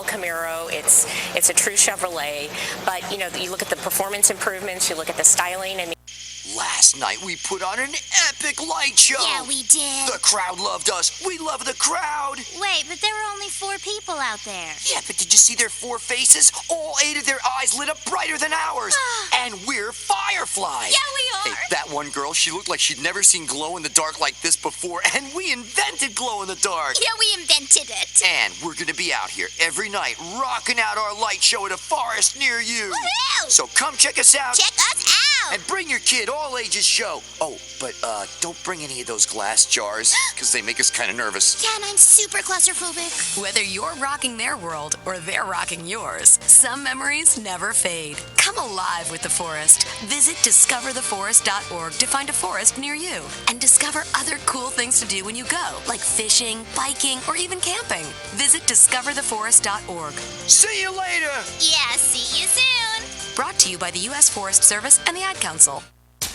all Camaro. It's a true Chevrolet. But, you know, you look at the performance improvements, you look at the styling, and last night we put on an epic light show. Yeah, we did. The crowd loved us. We love the crowd. Wait, but there were only 4 people out there. Yeah, but did you see their 4 faces? All 8 of their eyes lit up brighter than ours. And we're fireflies. Yeah, we are. Hey, that one girl, she looked like she'd never seen glow in the dark like this before, and we invented glow in the dark. Yeah, we invented it. And we're gonna be out here every night rocking out our light show at a forest near you. Woohoo! So come check us out. Check us out. And bring your kid, all ages show. Oh, but don't bring any of those glass jars, because they make us kind of nervous. Yeah, and I'm super claustrophobic. Whether you're rocking their world or they're rocking yours, some memories never fade. Come alive with the forest. Visit discovertheforest.org to find a forest near you and discover other cool things to do when you go, like fishing, biking, or even camping. Visit discovertheforest.org. See you later! Yeah, see you soon. Brought to you by the U.S. Forest Service and the Ad Council.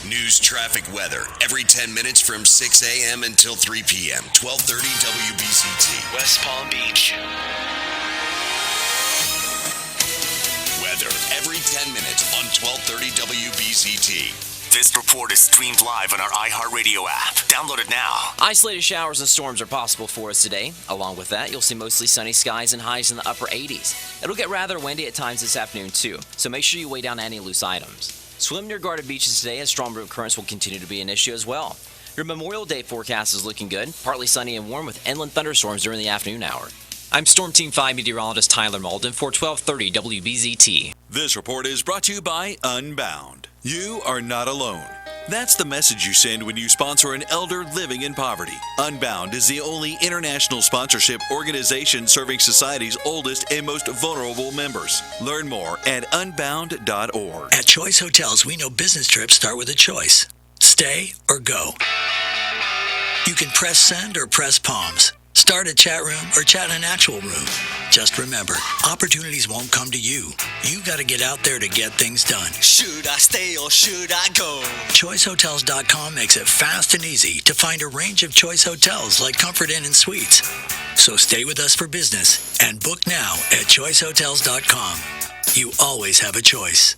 News, traffic, weather, every 10 minutes from 6 a.m. until 3 p.m. 1230 WBCT. West Palm Beach. Weather, every 10 minutes on 1230 WBCT. This report is streamed live on our iHeartRadio app. Download it now. Isolated showers and storms are possible for us today. Along with that, you'll see mostly sunny skies and highs in the upper 80s. It'll get rather windy at times this afternoon, too, so make sure you weigh down any loose items. Swim near guarded beaches today, as strong river currents will continue to be an issue as well. Your Memorial Day forecast is looking good, partly sunny and warm with inland thunderstorms during the afternoon hour. I'm Storm Team 5 meteorologist Tyler Malden for 1230 WBZT. This report is brought to you by Unbound. You are not alone. That's the message you send when you sponsor an elder living in poverty. Unbound is the only international sponsorship organization serving society's oldest and most vulnerable members. Learn more at unbound.org. At Choice Hotels, we know business trips start with a choice. Stay or go. You can press send or press palms. Start a chat room or chat in an actual room. Just remember, opportunities won't come to you. You got to get out there to get things done. Should I stay or should I go? ChoiceHotels.com makes it fast and easy to find a range of Choice Hotels like Comfort Inn and Suites. So stay with us for business and book now at ChoiceHotels.com. You always have a choice.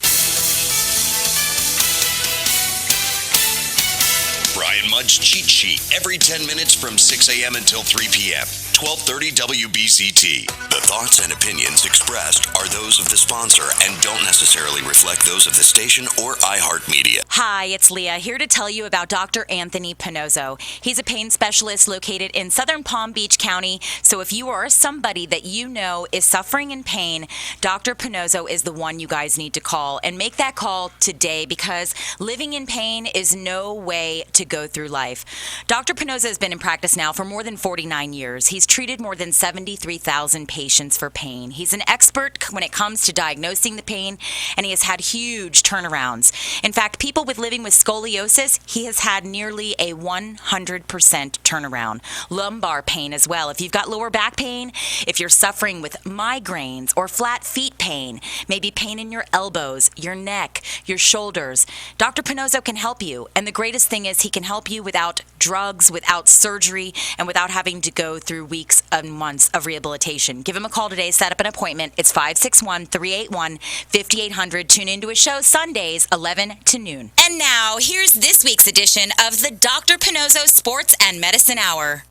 Brian Mudd's Cheat Sheet, every 10 minutes from 6 a.m. until 3 p.m. 1230 WBCT. The thoughts and opinions expressed are those of the sponsor and don't necessarily reflect those of the station or iHeartMedia. Hi, it's Leah, here to tell you about Dr. Anthony Pannozzo. He's a pain specialist located in Southern Palm Beach County, so if you or somebody that you know is suffering in pain, Dr. Pannozzo is the one you guys need to call. And make that call today, because living in pain is no way to go through life. Dr. Pannozzo has been in practice now for more than 49 years. He's treated more than 73,000 patients for pain. He's an expert when it comes to diagnosing the pain, and he has had huge turnarounds. In fact, people living with scoliosis, he has had nearly a 100% turnaround. Lumbar pain as well. If you've got lower back pain, if you're suffering with migraines or flat feet pain, maybe pain in your elbows, your neck, your shoulders, Dr. Pannozzo can help you. And the greatest thing is he can help you without drugs, without surgery, and without having to go through weeks and months of rehabilitation. Give him a call today. Set up an appointment. It's 561-381-5800. Tune into his show Sundays, 11 to noon. And now, here's this week's edition of the Dr. Pannozzo Sports and Medicine Hour.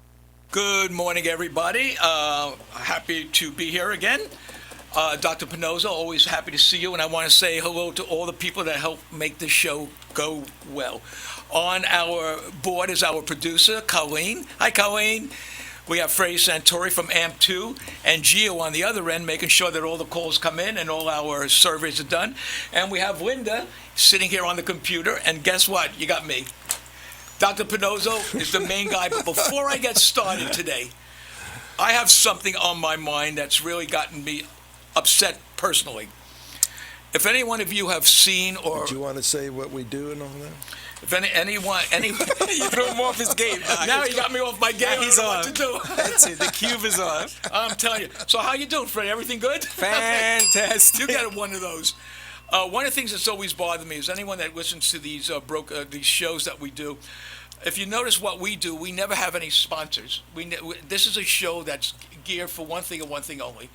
Good morning, everybody. Happy to be here again. Dr. Pannozzo, always happy to see you, and I want to say hello to all the people that help make this show go well. On our board is our producer, Colleen. Hi, Colleen. We have Freddie Santori from AMP2 and Gio on the other end, making sure that all the calls come in and all our surveys are done. And we have Linda sitting here on the computer, and guess what? You got me. Dr. Pannozzo is the main guy, but before I get started today, I have something on my mind that's really gotten me upset personally. If any one of you have seen or... Do you want to say what we do and all that? If anyone, you threw him off his game. Now he got me off my game. He's on. What to do? That's it. The cube is on. I'm telling you. So how you doing, Freddie? Everything good? Fantastic. You got one of those. One of the things that's always bothered me is anyone that listens to these shows that we do. If you notice what we do, we never have any sponsors. This is a show that's geared for one thing and one thing only,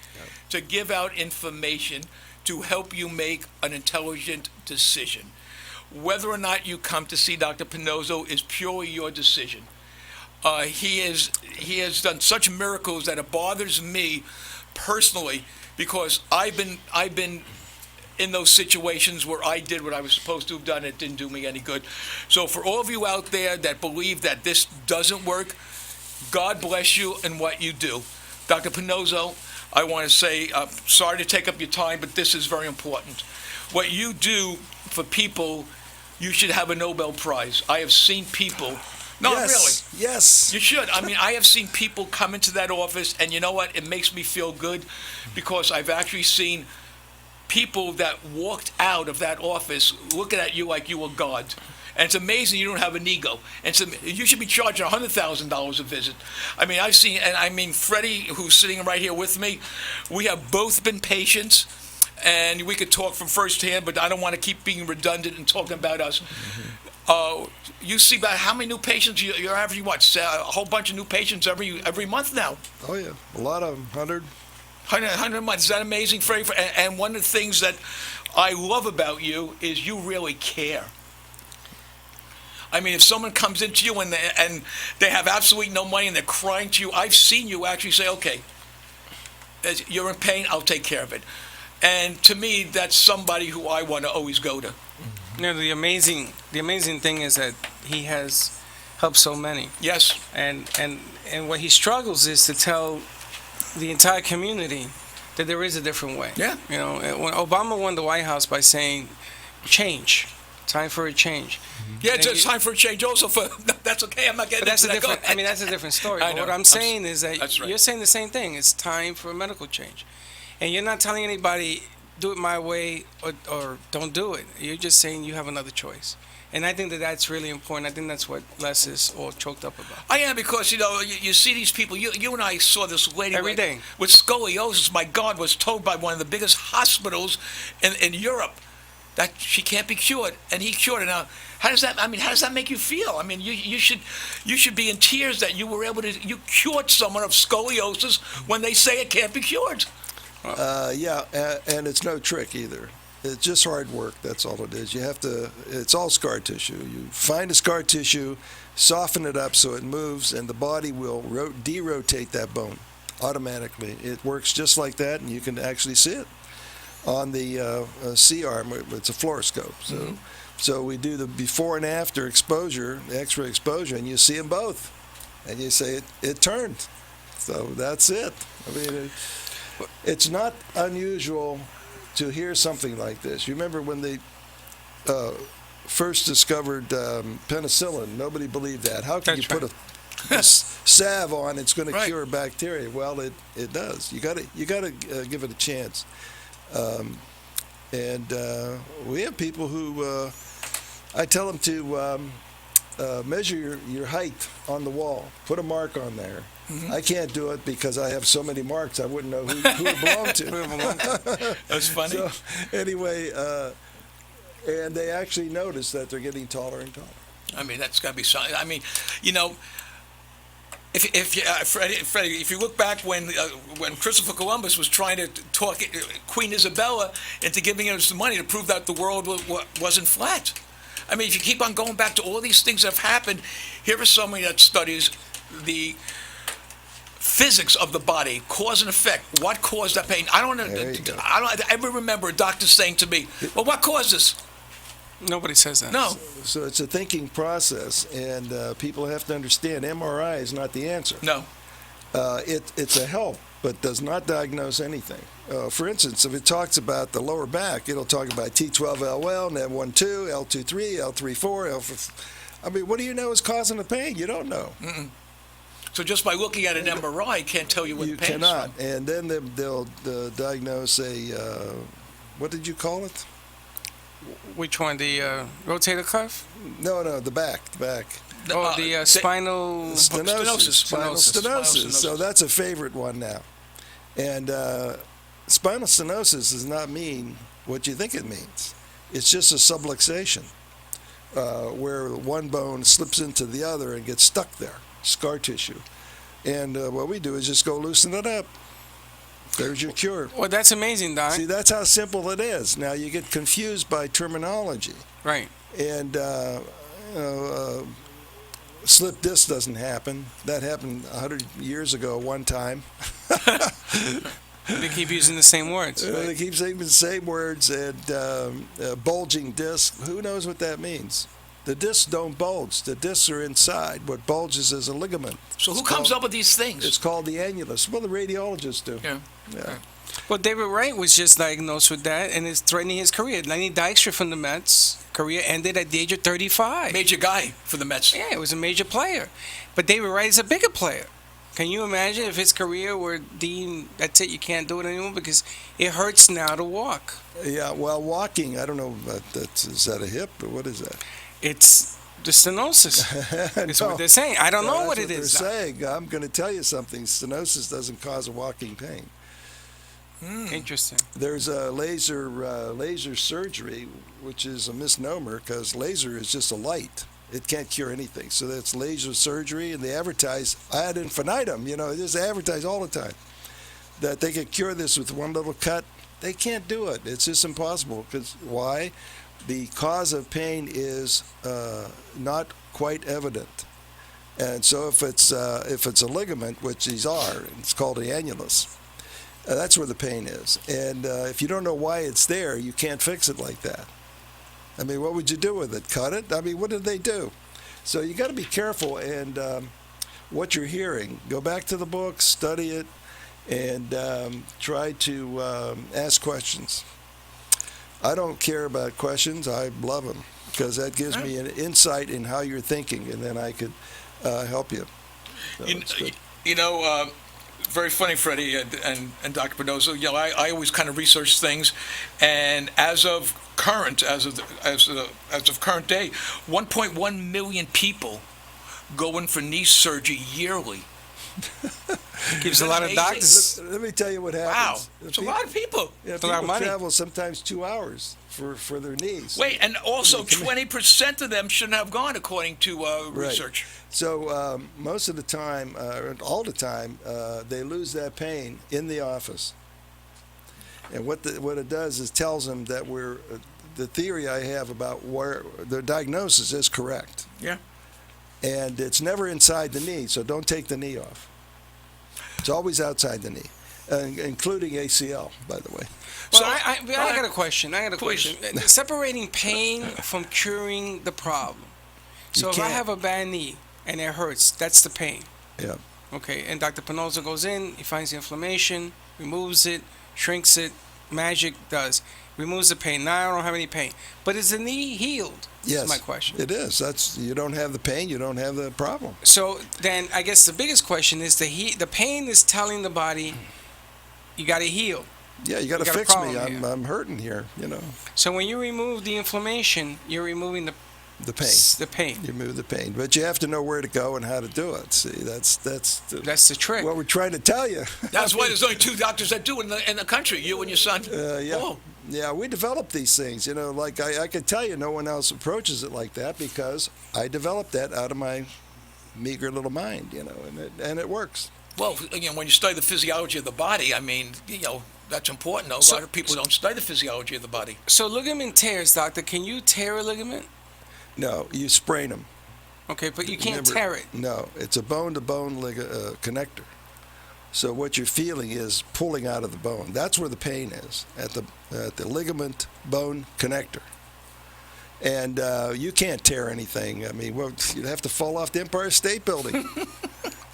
to give out information to help you make an intelligent decision. Whether or not you come to see Dr. Pannozzo is purely your decision. He has done such miracles that it bothers me personally, because I've been in those situations where I did what I was supposed to have done. It didn't do me any good. So for all of you out there that believe that this doesn't work, God bless you in what you do. Dr. Pannozzo, I want to say, sorry to take up your time, but this is very important. What you do for people, you should have a Nobel Prize. I have seen people. No, Yes, really. yes. You should. I mean, I have seen people come into that office, and you know what? It makes me feel good, because I've actually seen people that walked out of that office looking at you like you were God. And it's amazing you don't have an ego. And you should be charging $100,000 a visit. I mean, I've seen, and I mean, Freddie, who's sitting right here with me, we have both been patients, and we could talk from firsthand, but I don't want to keep being redundant and talking about us. You see about how many new patients you're averaging? What, a whole bunch of new patients every month now? Oh, yeah. A lot of them. 100 a month. Is that amazing, Freddie? And one of the things that I love about you is you really care. I mean, if someone comes into you and they have absolutely no money and they're crying to you, I've seen you actually say, okay, you're in pain, I'll take care of it. And to me, that's somebody who I want to always go to. You know, the amazing thing is that he has helped so many. Yes. And what he struggles is to tell the entire community that there is a different way. Yeah. You know, when Obama won the White House by saying, change, time for a change. Yeah, it's time for a change also. That's okay, I'm not getting But that's into a different, that. I mean, that's a different story. I But know. what I'm saying is that That's right. you're saying the same thing. It's time for a medical change. And you're not telling anybody, do it my way or don't do it. You're just saying you have another choice. And I think that that's really important. I think that's what Les is all choked up about. I am, because, you know, you see these people. You and I saw this lady Every day. with scoliosis, my God, was told by one of the biggest hospitals in Europe that she can't be cured, and he cured her. Now, how does that make you feel? I mean, you should be in tears that you cured someone of scoliosis when they say it can't be cured. Yeah, and it's no trick either. It's just hard work. That's all it is. It's all scar tissue. You find a scar tissue, soften it up so it moves, and the body will derotate that bone automatically. It works just like that, and you can actually see it on the C-arm. It's a fluoroscope. So we do the before and after exposure, the X-ray exposure, and you see them both. And you say, it turned. So that's it. I mean, it's not unusual to hear something like this. You remember when they first discovered penicillin? Nobody believed that. How can you put a salve on? It's going to cure bacteria. Well, it does. You got to give it a chance. And we have people who I tell them to measure your height on the wall. Put a mark on there. I can't do it because I have so many marks. I wouldn't know who it belonged to. That's funny. So, anyway, and they actually notice that they're getting taller and taller. I mean, that's got to be something. I mean, you know, Freddie, if you look back when Christopher Columbus was trying to talk Queen Isabella into giving us some money to prove that the world wasn't flat. I mean, if you keep on going back to all these things that have happened, here is somebody that studies the physics of the body, cause and effect. What caused that pain? I don't ever remember a doctor saying to me, "Well, what caused this?" Nobody says that. No. So it's a thinking process, and people have to understand MRI is not the answer. No. It's a help, but does not diagnose anything. For instance, if it talks about the lower back, it'll talk about T12L1, L1-2, L2-3, L3-4, L4. I mean, what do you know is causing the pain? You don't know. So just by looking at an MRI, can't tell you what the pain is from. You cannot. And then they'll diagnose a, what did you call it? Which one? The rotator cuff? No, the back. The spinal stenosis. Spinal stenosis. So that's a favorite one now. And spinal stenosis does not mean what you think it means. It's just a subluxation. where one bone slips into the other and gets stuck there, scar tissue. And what we do is just go loosen it up. There's your cure. Well, that's amazing, Doc. See, that's how simple it is. Now, you get confused by terminology. Right. And, slip disc doesn't happen. That happened 100 years ago one time. They keep using the same words. Right? They keep saying the same words. And bulging disc, who knows what that means? The discs don't bulge. The discs are inside. What bulges is a ligament. So who comes up with these things? It's called the annulus. Well, the radiologists do. Yeah. Well, David Wright was just diagnosed with that, and it's threatening his career. Lenny Dykstra from the Mets, career ended at the age of 35. Major guy for the Mets. Yeah, it was a major player. But David Wright is a bigger player. Can you imagine if his career were deemed, that's it, you can't do it anymore because it hurts now to walk? Yeah, well, walking, I don't know, is that a hip or what is that? It's the stenosis. That's what they're saying. I don't know what it is. They're saying. I'm going to tell you something. Stenosis doesn't cause a walking pain. Interesting. There's a laser surgery, which is a misnomer because laser is just a light. It can't cure anything. So that's laser surgery, and they advertise ad infinitum. They just advertise all the time that they can cure this with one little cut. They can't do it. It's just impossible. Because why? The cause of pain is not quite evident. And so if it's a ligament, which these are, it's called the annulus. That's where the pain is. And if you don't know why it's there, you can't fix it like that. I mean, what would you do with it? Cut it? I mean, what did they do? So you got to be careful and what you're hearing. Go back to the book, study it, and try to ask questions. I don't care about questions. I love them because that gives me an insight in how you're thinking, and then I could help you. So very funny, Freddie and Dr. Pannozzo. I always kind of research things, and as of current day, 1.1 million people go in for knee surgery yearly. Gives a lot of doctors. Let me tell you what happens. Wow, it's a lot of people. Yeah, people travel sometimes 2 hours for their knees. Wait, and also 20% of them shouldn't have gone, according to research. So most of the time, all the time, they lose that pain in the office. And what it does is tells them that the theory I have about where the diagnosis is correct. Yeah. And it's never inside the knee, so don't take the knee off. It's always outside the knee, including ACL, by the way. So I got a question. Separating pain from curing the problem. So if I have a bad knee and it hurts, that's the pain. Yeah. Okay, and Dr. Pannozzo goes in, he finds the inflammation, removes it, shrinks it, magic does. Removes the pain. Now I don't have any pain. But is the knee healed? Yes. That's my question. It is. You don't have the pain, you don't have the problem. So then I guess the biggest question is the pain is telling the body you got to heal. Yeah, you got to fix me. I'm hurting here, So when you remove the inflammation, you're removing the pain. The pain. You remove the pain, but you have to know where to go and how to do it. See, that's the trick. What we're trying to tell you. That's why there's only 2 doctors that do it in the country. You and your son. Yeah. Oh. Yeah, we developed these things. Like I can tell you, no one else approaches it like that because I developed that out of my meager little mind. And it works. Well, when you study the physiology of the body, I mean, that's important. A lot of people don't study the physiology of the body. So ligament tears, doctor. Can you tear a ligament? No, you sprain them. Okay, but you can't tear it. No, it's a bone-to-bone connector. So what you're feeling is pulling out of the bone. That's where the pain is, at the ligament bone connector. And you can't tear anything. I mean, you'd have to fall off the Empire State Building.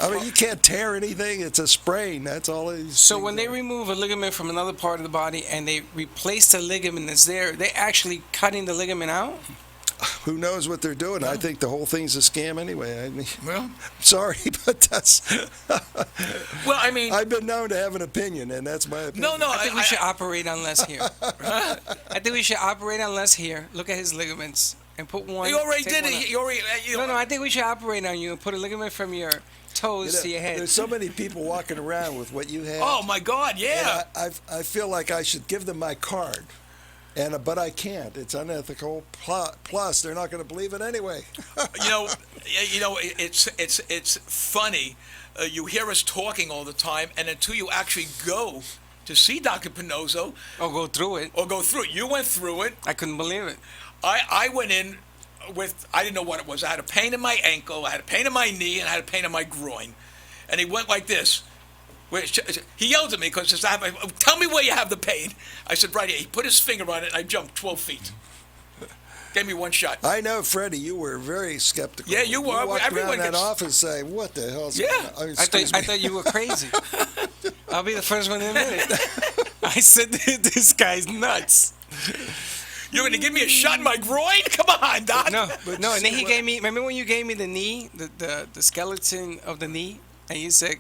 I mean, you can't tear anything. It's a sprain. That's all it is. So when they remove a ligament from another part of the body and they replace the ligament that's there, they're actually cutting the ligament out? Who knows what they're doing? I think the whole thing's a scam anyway. I mean, well, sorry, but that's. Well, I mean, I've been known to have an opinion, and that's my opinion. No, I think we should operate on Les here. I think we should operate on Les here. Look at his ligaments and put one. You already did it. No, I think we should operate on you and put a ligament from your toes to your head. There's so many people walking around with what you have. Oh my God, yeah. I feel like I should give them my card. But I can't. It's unethical. Plus, they're not going to believe it anyway. It's funny. You hear us talking all the time, and until you actually go to see Dr. Pannozzo, Or go through it. You went through it. I couldn't believe it. I went in I didn't know what it was. I had a pain in my ankle, I had a pain in my knee, and I had a pain in my groin. And he went like this. He yelled at me because he said, "Tell me where you have the pain." I said, "Right here." He put his finger on it, and I jumped 12 feet. Gave me one shot. I know, Freddie, you were very skeptical. Yeah, you were. You walked Everyone around that gets... office saying, "What the hell's Yeah. going on?" I thought you were crazy. I'll be the first one to admit it. I said, this guy's nuts. You're going to give me a shot in my groin? Come on, Doc. No. And then he gave me, remember when you gave me the knee, the skeleton of the knee? And you said,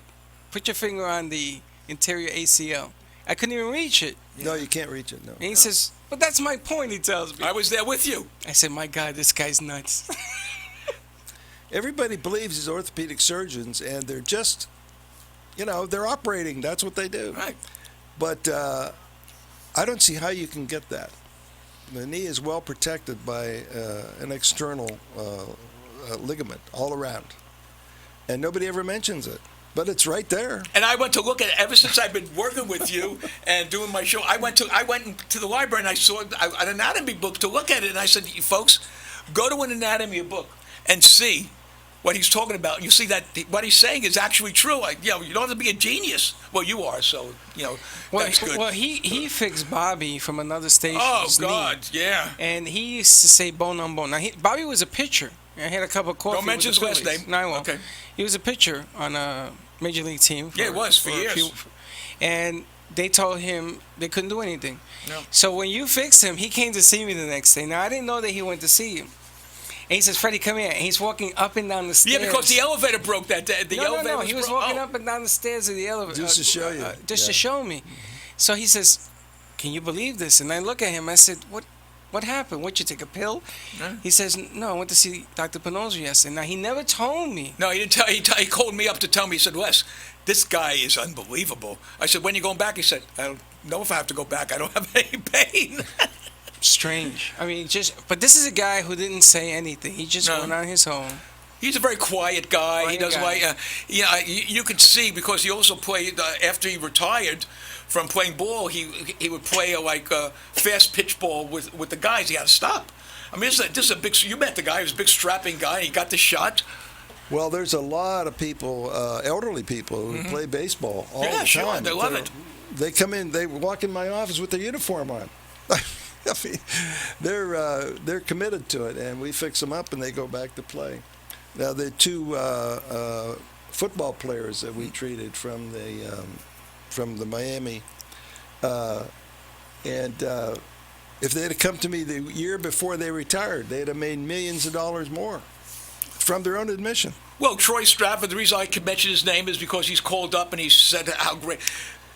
put your finger on the interior ACL. I couldn't even reach it. No, you can't reach it, no. And he says, but that's my point, he tells me. I was there with you. I said, my God, this guy's nuts. Everybody believes these orthopedic surgeons, and they're just, they're operating. That's what they do. Right. But I don't see how you can get that. The knee is well protected by an external ligament all around. And nobody ever mentions it. But it's right there. And I went to look at it ever since I've been working with you and doing my show. I went to the library and I saw an anatomy book to look at it. And I said, "You folks, go to an anatomy book and see what he's talking about. And you see that what he's saying is actually true. Like, you don't have to be a genius. Well, you are, so, that's good." Well, he fixed Bobby from another station. Oh, God, yeah. And he used to say bone on bone. Now, Bobby was a pitcher. I had a cup of coffee. Don't mention his last name. No, I won't. Okay. He was a pitcher on a major league team. Yeah, it was for years. And they told him they couldn't do anything. No. So when you fixed him, he came to see me the next day. Now, I didn't know that he went to see you. And he says, "Freddie, come here." And he's walking up and down the stairs. Yeah, because the elevator broke that day. No. He was walking up and down the stairs of the elevator. Just to show you. To show me. So he says, "Can you believe this?" And I look at him. I said, What happened? What, you take a pill?" Huh? He says, "No, I went to see Dr. Pannozzo yesterday." Now, he never told me. No, he didn't tell. He called me up to tell me. He said, "Les, this guy is unbelievable." I said, "When are you going back?" He said, "I don't know if I have to go back. I don't have any pain." Strange. I mean, but this is a guy who didn't say anything. He just went on his own. He's a very quiet guy. He doesn't like. You could see because he also played after he retired from playing ball. He would play a fast pitch ball with the guys. He had to stop. I mean, this is a big. You met the guy. He was a big strapping guy. He got the shot. Well, there's a lot of people, elderly people, who play baseball all the time. Sure, they love it. They come in. They walk in my office with their uniform on. I mean, they're committed to it, and we fix them up, and they go back to play. Now, the two football players that we treated from the Miami, and if they had come to me the year before they retired, they'd have made millions of dollars more from their own admission. Well, Troy Stratford, the reason I can mention his name is because he's called up and he said how great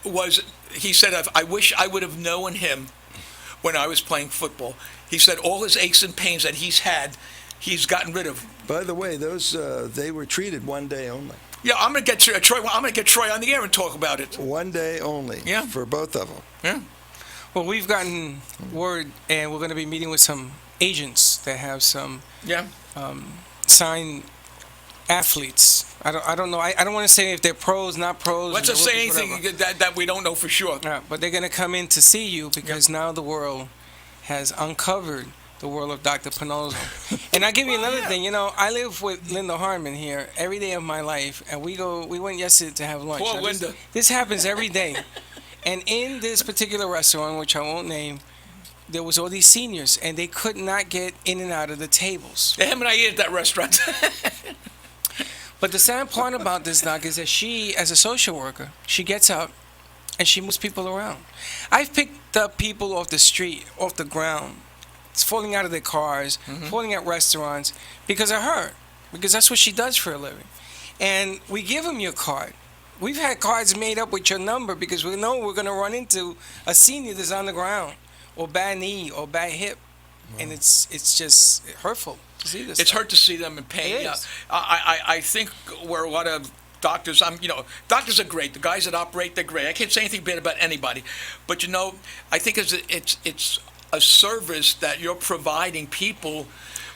was. He said, "I wish I would have known him when I was playing football." He said all his aches and pains that he's had, he's gotten rid of. By the way, those they were treated one day only. Yeah, I'm gonna get Troy. I'm gonna get Troy on the air and talk about it. One day only. Yeah. For both of them. Yeah. Well, we've gotten word, and we're going to be meeting with some agents that have some signed athletes. I don't know. I don't want to say if they're pros, not pros. Let's not say anything that we don't know for sure. But they're going to come in to see you because now the world has uncovered the world of Dr. Pannozzo. And I'll give you another thing. I live with Linda Harmon here every day of my life, and we went yesterday to have lunch. Poor Now, Linda. This happens every day. And in this particular restaurant, which I won't name, there was all these seniors, and they could not get in and out of the tables. Him and I ate at that restaurant. But the sad part about this, Doc, is that she, as a social worker, she gets up and she moves people around. I've picked up people off the street, off the ground, falling out of their cars, falling at restaurants because of her, because that's what she does for a living. And we give them your card. We've had cards made up with your number because we know we're going to run into a senior that's on the ground, or bad knee, or bad hip, and it's just hurtful to see this. It's stuff. hurt to see them in pain. It is. I think where a lot of doctors, doctors are great. The guys that operate, they're great. I can't say anything bad about anybody, but I think it's a service that you're providing people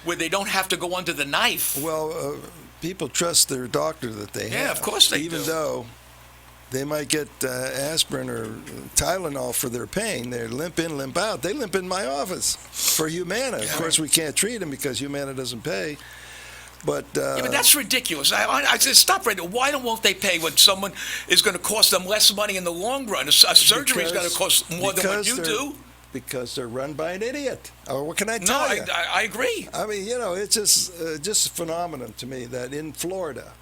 where they don't have to go under the knife. Well, people trust their doctor that they have. Yeah, of course they Even do. though they might get aspirin or Tylenol for their pain, they're limp in, limp out. They limp in my office for Humana. Of course, we can't treat them because Humana doesn't pay. But that's ridiculous. I said, stop right there. Won't they pay when someone is going to cost them less money in the long run? A surgery is going to cost more than what you do. Because they're run by an idiot. Or what can I tell you? No, I agree. I mean, it's just a phenomenon to me that in Florida,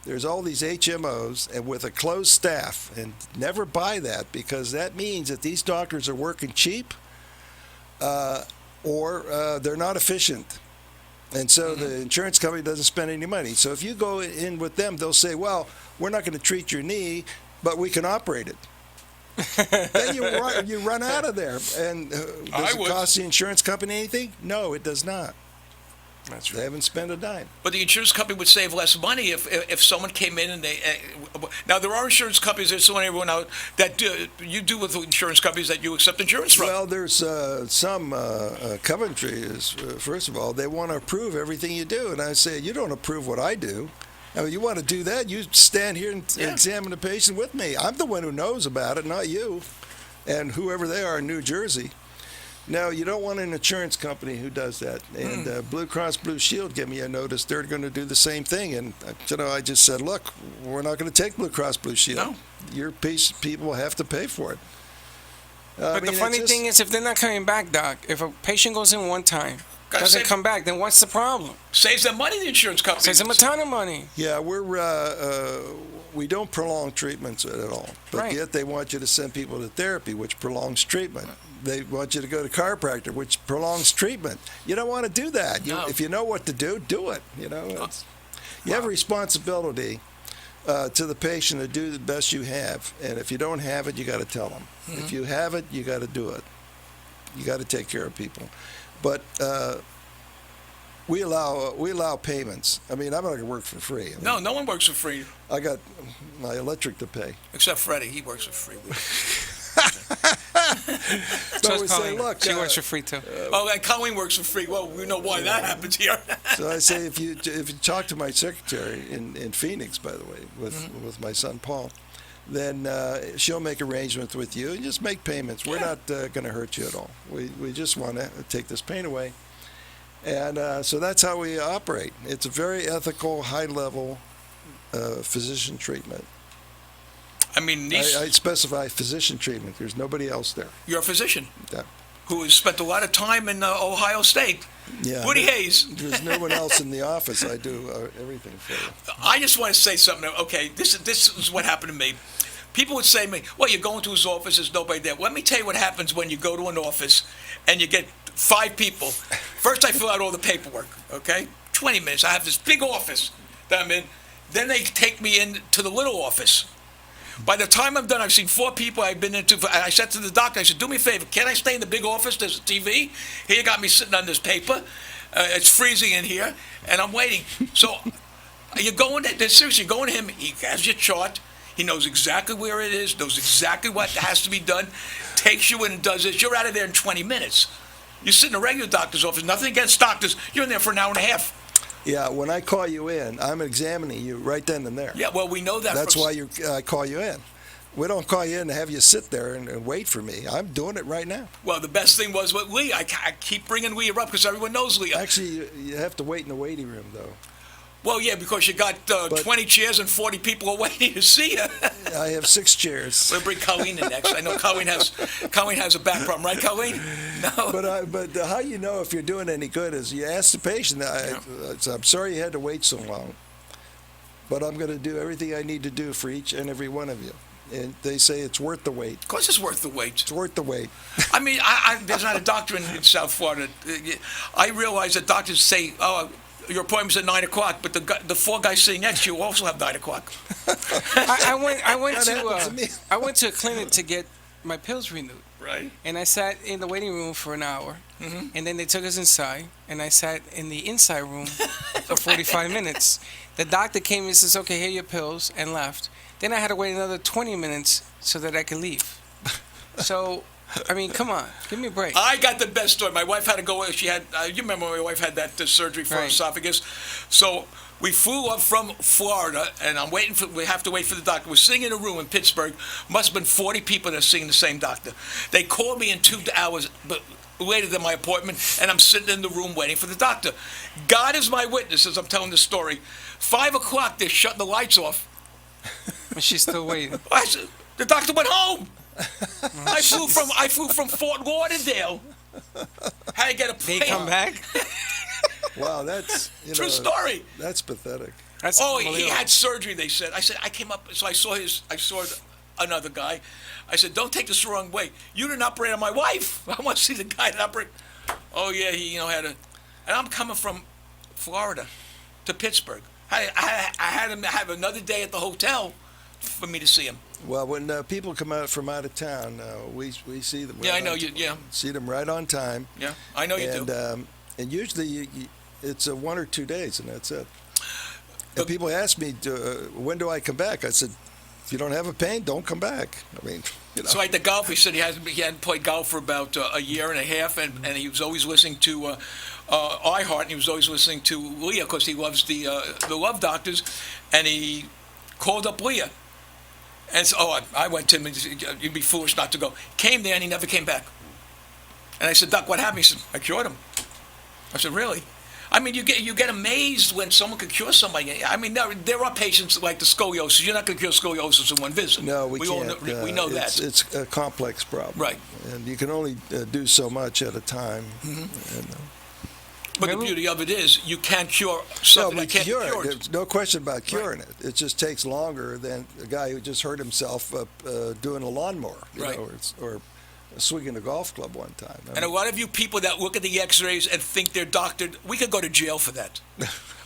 there's all these HMOs and with a closed staff, and never buy that because that means that these doctors are working cheap or they're not efficient. And so the insurance company doesn't spend any money. So if you go in with them, they'll say, well, we're not going to treat your knee, but we can operate it. Then you run out of there. And does it cost the insurance company anything? No, it does not. That's right. They haven't spent a dime. But the insurance company would save less money if someone came in and they. Now there are insurance companies. There's someone everyone out that you do with insurance companies that you accept insurance from. Well, there's some Coventry is first of all they want to approve everything you do, and I say you don't approve what I do. I mean, you want to do that? You stand here and examine the patient with me. I'm the one who knows about it, not you, and whoever they are in New Jersey. No, you don't want an insurance company who does that. And Blue Cross Blue Shield gave me a notice they're going to do the same thing. And, I just said, look, we're not going to take Blue Cross Blue Shield. No. Your people have to pay for it. But the funny thing is, if they're not coming back, Doc, if a patient goes in one time, doesn't come back, then what's the problem? Saves them money, the insurance company. Saves them a ton of money. Yeah, we don't prolong treatments at all. But yet they want you to send people to therapy, which prolongs treatment. They want you to go to chiropractor, which prolongs treatment. You don't want to do that. If you know what to do, do it. You have a responsibility to the patient to do the best you have. And if you don't have it, you got to tell them. If you have it, you got to do it. You got to take care of people. But we allow payments. I mean, I'm not going to work for free. No one works for free. I got my electric to pay. Except Freddie, he works for free. So we say, look, she works for free too. And Colleen works for free. Well, we know why that happens here. So I say, if you talk to my secretary in Phoenix, by the way, with my son Paul, then she'll make arrangements with you and just make payments. We're not going to hurt you at all. We just want to take this pain away. And so that's how we operate. It's a very ethical, high-level physician treatment. I mean, I specify physician treatment. There's nobody else there. You're a physician. Yeah. Who has spent a lot of time in Ohio State. Yeah. Woody Hayes. There's no one else in the office. I do everything for you. I just want to say something. Okay, this is what happened to me. People would say to me, well, you're going to his office, there's nobody there. Let me tell you what happens when you go to an office and you get 5 people. First, I fill out all the paperwork, okay? 20 minutes. I have this big office that I'm in. Then they take me into the little office. By the time I'm done, I've seen 4 people I've been into. I said to the doctor, I said, do me a favor, can I stay in the big office? There's a TV. Here you got me sitting on this paper. It's freezing in here, and I'm waiting. So you're going to, seriously, you're going to him. He has your chart. He knows exactly where it is, knows exactly what has to be done, takes you in and does this. You're out of there in 20 minutes. You sit in a regular doctor's office, nothing against doctors. You're in there for an hour and a half. Yeah, when I call you in, I'm examining you right then and there. Yeah, well, we know that. That's why I call you in. We don't call you in to have you sit there and wait for me. I'm doing it right now. Well, the best thing was with Leah. I keep bringing Leah up because everyone knows Leah. Actually, you have to wait in the waiting room, though. Well, yeah, because you got 20 chairs and 40 people are waiting to see you. I have 6 chairs. We'll bring Colleen in next. I know Colleen has a back problem, right, Colleen? No. But how you know if you're doing any good is you ask the patient. I'm sorry you had to wait so long, but I'm going to do everything I need to do for each and every one of you. And they say it's worth the wait. Of course it's worth the wait. It's worth the wait. I mean, there's not a doctor in South Florida. I realize that doctors say, oh, your appointment's at 9 o'clock, but the 4 guys sitting next to you also have 9 o'clock. I went to a clinic to get my pills renewed. Right. And I sat in the waiting room for an hour, and then they took us inside, and I sat in the inside room for 45 minutes. The doctor came and says, okay, here are your pills, and left. Then I had to wait another 20 minutes so that I could leave. So I mean, come on, give me a break. I got the best story. My wife had to go. She had. You remember my wife had that surgery for her Right. esophagus. So we flew up from Florida, and I'm waiting for. We have to wait for the doctor. We're sitting in a room in Pittsburgh. Must have been 40 people that are seeing the same doctor. They called me in 2 hours, but later than my appointment, and I'm sitting in the room waiting for the doctor. God is my witness as I'm telling the story. 5 o'clock, they're shutting the lights off. And she's still waiting. The doctor went home. I flew from Fort Lauderdale. Had to get a plane. They come back? Wow, that's True story. That's pathetic. That's Oh, he unbelievable. had surgery. They said. I said I came up, so I saw another guy. I said, don't take this the wrong way. You didn't operate on my wife. I want to see the guy that operated. Oh yeah, he had a, and I'm coming from Florida to Pittsburgh. I had him have another day at the hotel for me to see him. Well, when people come out from out of town, we see them. Yeah, right I know on you. Yeah, see them right on time. yeah, I know you do. And usually it's 1 or 2 days, and that's it. And people ask me, when do I come back? I said, if you don't have a pain, don't come back. I mean, So like the golf, he said he hadn't played golf for about a year and a half, and he was always listening to iHeart, and he was always listening to Leah because he loves the Love Doctors, and he called up Leah. And so, I went to him and he said, you'd be foolish not to go. Came there and he never came back. And I said, Doc, what happened? He said, I cured him. I said, really? I mean, you get amazed when someone can cure somebody. I mean, there are patients like the scoliosis. You're not going to cure scoliosis in one visit. No, we all can't. we know that. It's a complex problem. Right. And you can only do so much at a time. Mm-hmm. And, But the beauty of it is you can cure something that can't be cured. There's no question about curing it. It just takes longer than a guy who just hurt himself doing a lawnmower, Right. or swinging a golf club one time. And a lot of you people that look at the x-rays and think they're doctored, we could go to jail for that.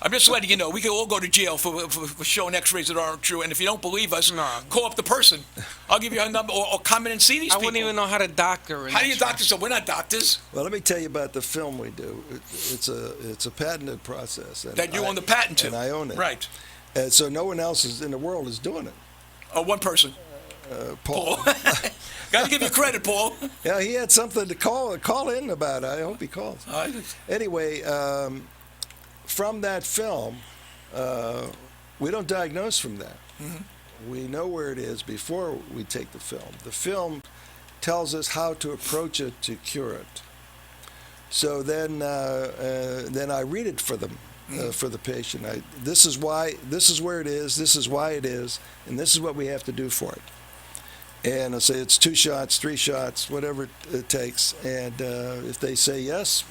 I'm just letting you know, we could all go to jail for showing x-rays that aren't true. And if you don't believe us, call up the person. I'll give you her number, or come in and see these people. I wouldn't even know how to doctor. How do you doctor? So we're not doctors. Well, let me tell you about the film we do. It's a patented process. And That you own the patent to. And I own it. Right. And so no one else in the world is doing it. One person. Paul. Got to give you credit, Paul. Yeah, he had something to call in about. I hope he calls. Anyway, from that film, we don't diagnose from that. Mm-hmm. We know where it is before we take the film. The film tells us how to approach it to cure it. So then I read it for them. For the patient, this is why, this is where it is, this is why it is, and this is what we have to do for it. And I say it's 2 shots, 3 shots, whatever it takes. And if they say yes,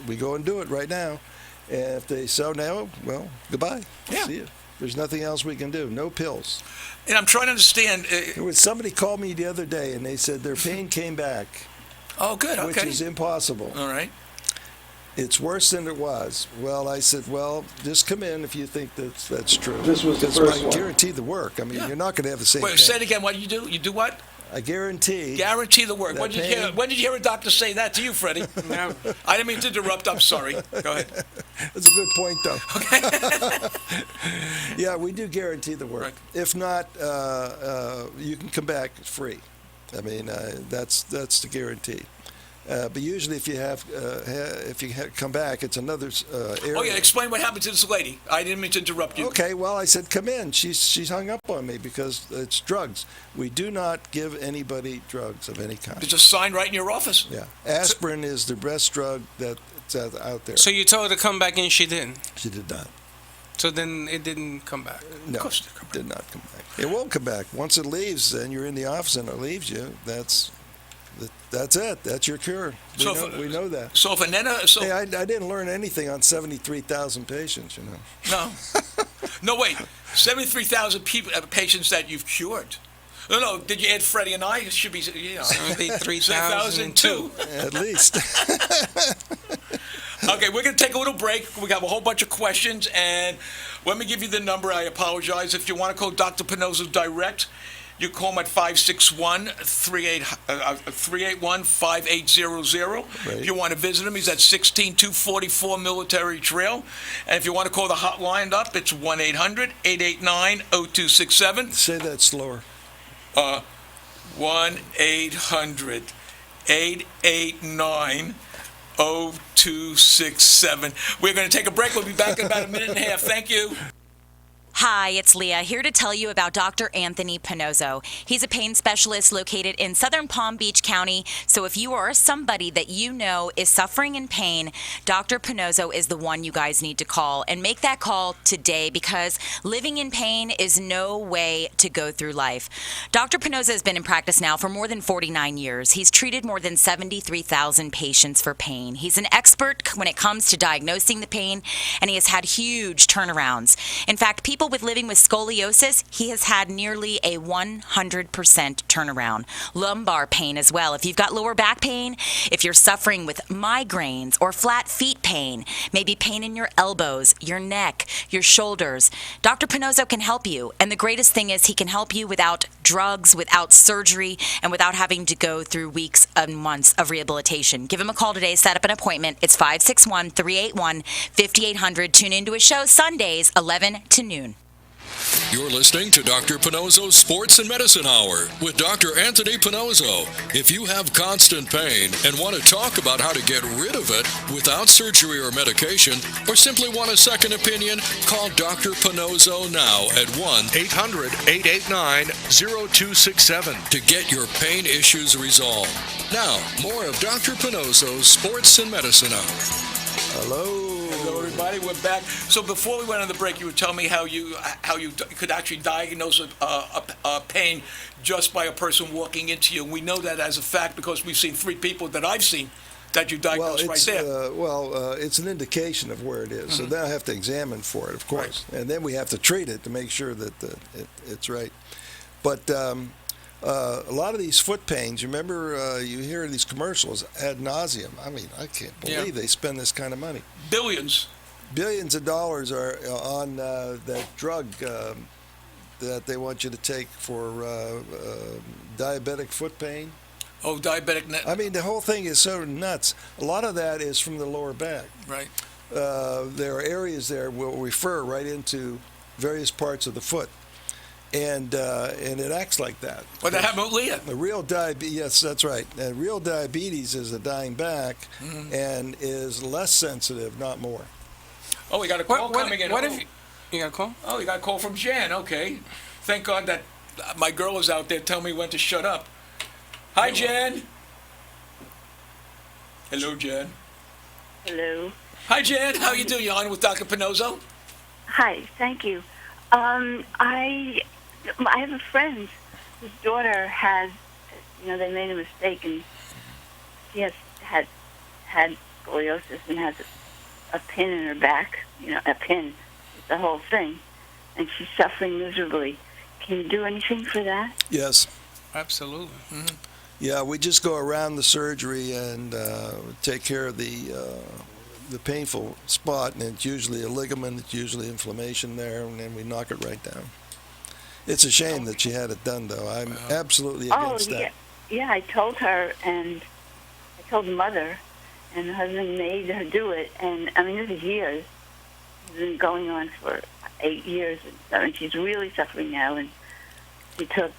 we go and do it right now. And if they say no, well, goodbye. Yeah. See you. There's nothing else we can do. No pills. And I'm trying to understand. Somebody called me the other day, and they said their pain came back. Oh, good. Okay. Which is impossible. All right. It's worse than it was. Well, I said, well, just come in if you think that's true. This was the first I one. guarity the work. I mean, you're not going to have the same Wait, pain. say it again. What do you do? You do what? I guarantee. Guarantee the work. that When did you hear a doctor say that to you, Freddie? No. I didn't mean to interrupt. I'm sorry. Go ahead. That's a good point, though. Okay. Yeah, we do guarantee the work. Right. If not, you can come back free. I mean, that's the guarantee. But usually, if you come back, it's another area. Oh yeah, explain what happened to this lady. I didn't mean to interrupt you. Okay, well, I said, come in. She's hung up on me because it's drugs. We do not give anybody drugs of any kind. There's a sign right in your office. Yeah, aspirin is the best drug that's out there. So you told her to come back and she didn't? She did not. So then it didn't come back? No, it did not come back. It won't come back. Once it leaves, and you're in the office and it leaves you, that's it. That's your cure. We know that. So if a nana... Hey, I didn't learn anything on 73,000 patients, you know. No. No, wait. 73,000 patients that you've cured. No. Did you add Freddie and I? It should be, 73,002. At least. Okay, we're going to take a little break. We have a whole bunch of questions, and let me give you the number. I apologize. If you want to call Dr. Pannozzo direct, you call him at 561-381-5800. Right. If you want to visit him, he's at 16244 Military Trail. And if you want to call the hotline up, it's 1-800-889-0267. Say that slower. 1-800 889-0267. We're going to take a break. We'll be back in about a minute and a half. Thank you. Hi, it's Leah, here to tell you about Dr. Anthony Pannozzo. He's a pain specialist located in southern Palm Beach County, so if you or somebody that you know is suffering in pain, Dr. Pannozzo is the one you guys need to call. And make that call today, because living in pain is no way to go through life. Dr. Pannozzo has been in practice now for more than 49 years. He's treated more than 73,000 patients for pain. He's an expert when it comes to diagnosing the pain, and he has had huge turnarounds. In fact, people living with scoliosis, he has had nearly a 100% turnaround. Lumbar pain as well. If you've got lower back pain, if you're suffering with migraines or flat feet pain, maybe pain in your elbows, your neck, your shoulders, Dr. Pannozzo can help you. And the greatest thing is he can help you without drugs, without surgery, and without having to go through weeks and months of rehabilitation. Give him a call today. Set up an appointment. It's 561-381-5800. Tune into his show Sundays, 11 to noon. You're listening to Dr. Pannozzo's Sports and Medicine Hour with Dr. Anthony Pannozzo. If you have constant pain and want to talk about how to get rid of it without surgery or medication, or simply want a second opinion, call Dr. Pannozzo now at 1-800-889-0267 to get your pain issues resolved. Now, more of Dr. Pannozzo's Sports and Medicine Hour. Hello. Hello, everybody. We're back. So before we went on the break, you were telling me how you could actually diagnose a pain just by a person walking into you. And we know that as a fact because we've seen 3 people that I've seen that you diagnosed right there. It's an indication of where it is. Mm-hmm. So then I have to examine for it, of course. Right. And then we have to treat it to make sure that it's right. But a lot of these foot pains, remember you hear these commercials ad nauseum. I mean, I can't believe they spend this kind of money. Billions of dollars are on that drug that they want you to take for diabetic foot pain. Oh, diabetic. I mean, the whole thing is so nuts. A lot of that is from the lower back. Right. There are areas there will refer right into various parts of the foot. And it acts like that. Well, that happened with Leah. The real diabetes, yes, that's right. And real diabetes is a dying back, and is less sensitive, not more. Oh, we got a call coming in. What if you got a call? Oh, you got a call from Jan. Okay. Thank God that my girl is out there telling me when to shut up. Hi, Jan. Hello, Jan. Hello. Hi, Jan. How you doing? You on with Dr. Pannozzo? Hi. Thank you. I have a friend whose daughter has, they made a mistake, and she has had scoliosis and has a pin in her back, a pin, the whole thing, and she's suffering miserably. Can you do anything for that? Yes. Absolutely. Mm-hmm. Yeah, we just go around the surgery and take care of the painful spot, and it's usually a ligament, it's usually inflammation there, and then we knock it right down. It's a shame that she had it done, though. I'm absolutely against that. Yeah, I told her, and I told the mother, and the husband made her do it. And, this is years. It's been going on for 8 years. And she's really suffering now. And she took,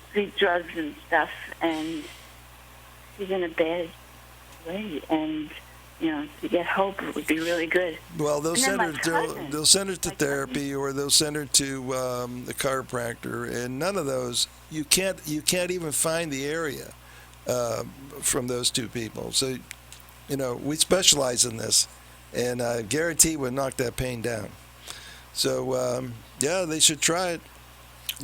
street drugs and stuff, and she's in a bad way. And to get hope would be really good. Well, they'll send her to therapy, or they'll send her to the chiropractor, and none of those you can't even find the area from those 2 people. So, we specialize in this, and I guarantee we'll knock that pain down. So, they should try it.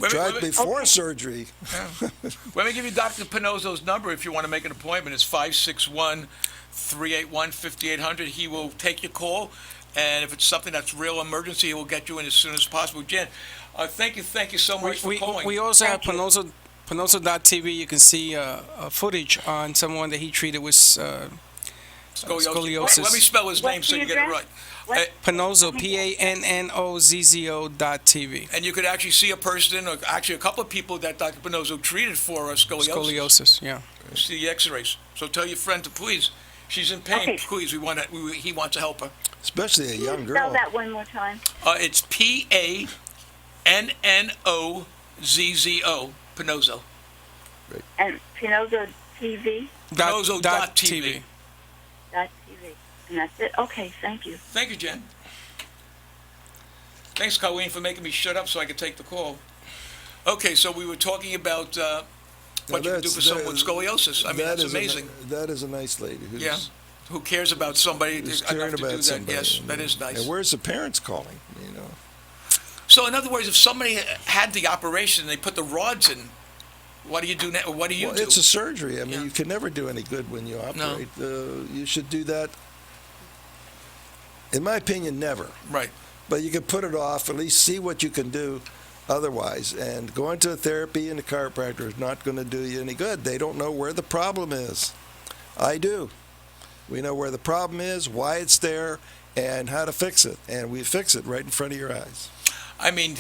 Try it before surgery. Yeah. Let me give you Dr. Pannozzo's number if you want to make an appointment. It's 561-381-5800. He will take your call, and if it's something that's real emergency, he will get you in as soon as possible. Jen, thank you so much for calling. We also have Pannozzo.tv. You can see footage on someone that he treated with scoliosis. Let me spell his name so you get it right. Pannozzo, Pannozzo.tv. And you could actually see a person, or actually a couple of people that Dr. Pannozzo treated for scoliosis. Scoliosis, yeah. See the X-rays. So tell your friend to please. She's in pain. Okay. Please, he wants to help her. Especially a young girl. Spell that one more time. It's Pannozzo, Pannozzo. And Pannozzo TV. Pannozzo.tv. .tv. And that's it? Okay, thank you. Thank you, Jen. Thanks, Colleen, for making me shut up so I could take the call. Okay, so we were talking about what you can do for someone with scoliosis. I mean, that's amazing. That is a nice lady who cares about somebody who's enough caring to do about that. somebody. Yes, that is nice. And where's the parents calling? You know. So, in other words, if somebody had the operation and they put the rods in, what do you do now? What do you do? It's a surgery. I mean, you can never do any good when you operate. You should do that, in my opinion, never. Right. But you can put it off, at least see what you can do otherwise. And going to a therapy and a chiropractor is not going to do you any good. They don't know where the problem is. I do. We know where the problem is, why it's there, and how to fix it. And we fix it right in front of your eyes. I mean,